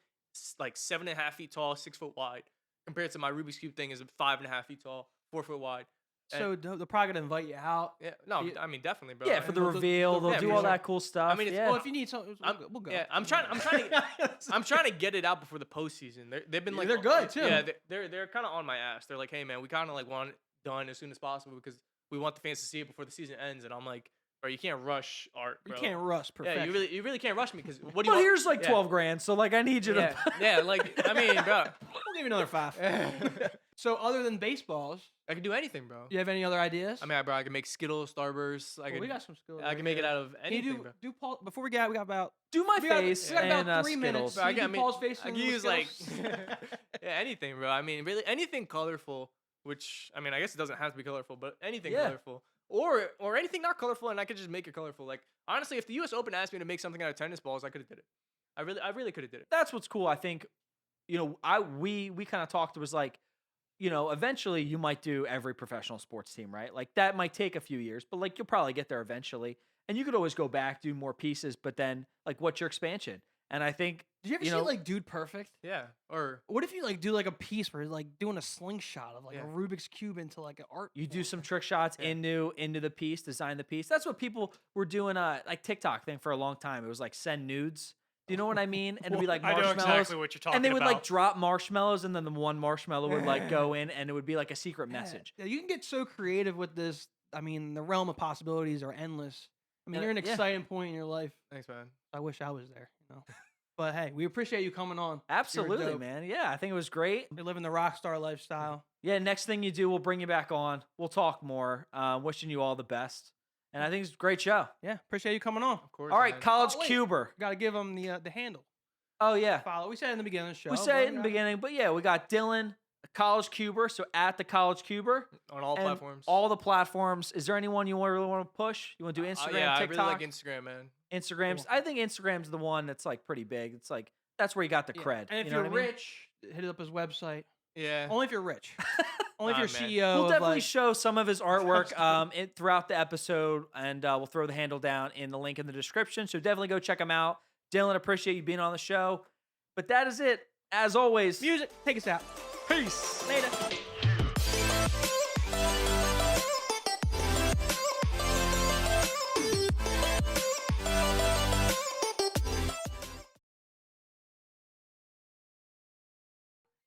like 7.5 feet tall, 6 foot wide. Compared to my Rubik's Cube thing is 5.5 feet tall, 4 foot wide. So they're probably gonna invite you out. Yeah, no, Yeah. I mean definitely, bro. Yeah, for the Well, the- reveal, the they'll do all reveal. that cool stuff. I mean, it's- yeah. Well, if you need something, we'll go. Yeah, I'm trying to get it out before the postseason. They've been Yeah, like they're good, too. Yeah, they're kind of on my ass. They're like, hey man, we kind of like want it done as soon as possible because we want the fans to see it before the season ends. And I'm like, bro, you can't rush art, You bro. can't rush perfection. Yeah, you really can't rush me because what do you well, want? here's like Yeah. 12 grand. So like, I need you Yeah, to. yeah, like I mean, bro, We'll give you another 5. So other than baseballs, I can do anything, bro. you have any other ideas? I mean, bro, I can make Skittles, Starburst. Well, we got some skills. I right can make it here. out of Can you anything, bro. do Paul before we got about Do my we got, face we got and about 3 minutes. Skittles. Bro, I Can you can do make- Paul's face I and can the use like Skittles? yeah, anything, bro. I mean, really anything colorful. Which I mean, I guess it doesn't have to be colorful, but anything Yeah. colorful, or anything not colorful, and I could just make it colorful. Like honestly, if the U.S. Open asked me to make something out of tennis balls, I could have did it. I really could have did it. That's what's cool. I think, we kind of talked. It was like, eventually you might do every professional sports team, right? Like that might take a few years, but like you'll probably get there eventually. And you could always go back, do more pieces, but then like, what's your expansion? And I think, Did you ever you see know- like Dude Perfect? Yeah. Or What if you like do like a piece where like doing a slingshot of like Yeah. a Rubik's cube into like an art? you do form? some trick shots Yeah. into the piece, design the piece. That's what people were doing. Like TikTok thing for a long time. It was like send nudes. Do you know what I mean? And it'd be like I know marshmallows. exactly what you're talking And they would about. like drop marshmallows, and then the one marshmallow would like go in, and it would be like a secret Yeah. message. Yeah, you can get so creative with this. I mean, the realm of possibilities are endless. I mean, Yeah, you're in an yeah. exciting point in your life. thanks, man. I wish I was there. But hey, we appreciate you coming on. Absolutely, dope. man. Yeah, I think it was great. You're living the rock star lifestyle. Yeah, next thing you do, we'll bring you back on. We'll talk more. Wishing you all the best. And I think it's a great show. Yeah, appreciate you coming on. Of course. All right, man. College Oh, wait. Cuber. Got to give them the handle. Oh, yeah. Follow. We said it in the beginning of the show. We said it but in the yeah. beginning, but yeah, we got Dylan College Cuber. So at the College Cuber. On all And platforms. All the platforms. Is there anyone you really want to push? You want to do Instagram, Yeah, TikTok? I really like Instagram, man. Instagram's. Cool. I think Instagram's the one that's like pretty big. It's like that's where you got the cred. And if you know you're what I mean? rich, hit up his website. Yeah. Only if you're rich. Only if Nah, you're man. CEO. We'll of, definitely like, show some of his artwork throughout the episode, and we'll throw the handle down in the link in the description. So definitely go check him out. Dylan, appreciate you being on the show. But that is it. As always, music. Take us out. peace. Later.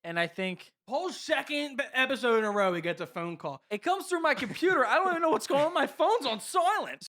And I think Whole second episode in a row, he gets a phone call. it comes through my computer. I don't even know what's going on. My phone's on silent.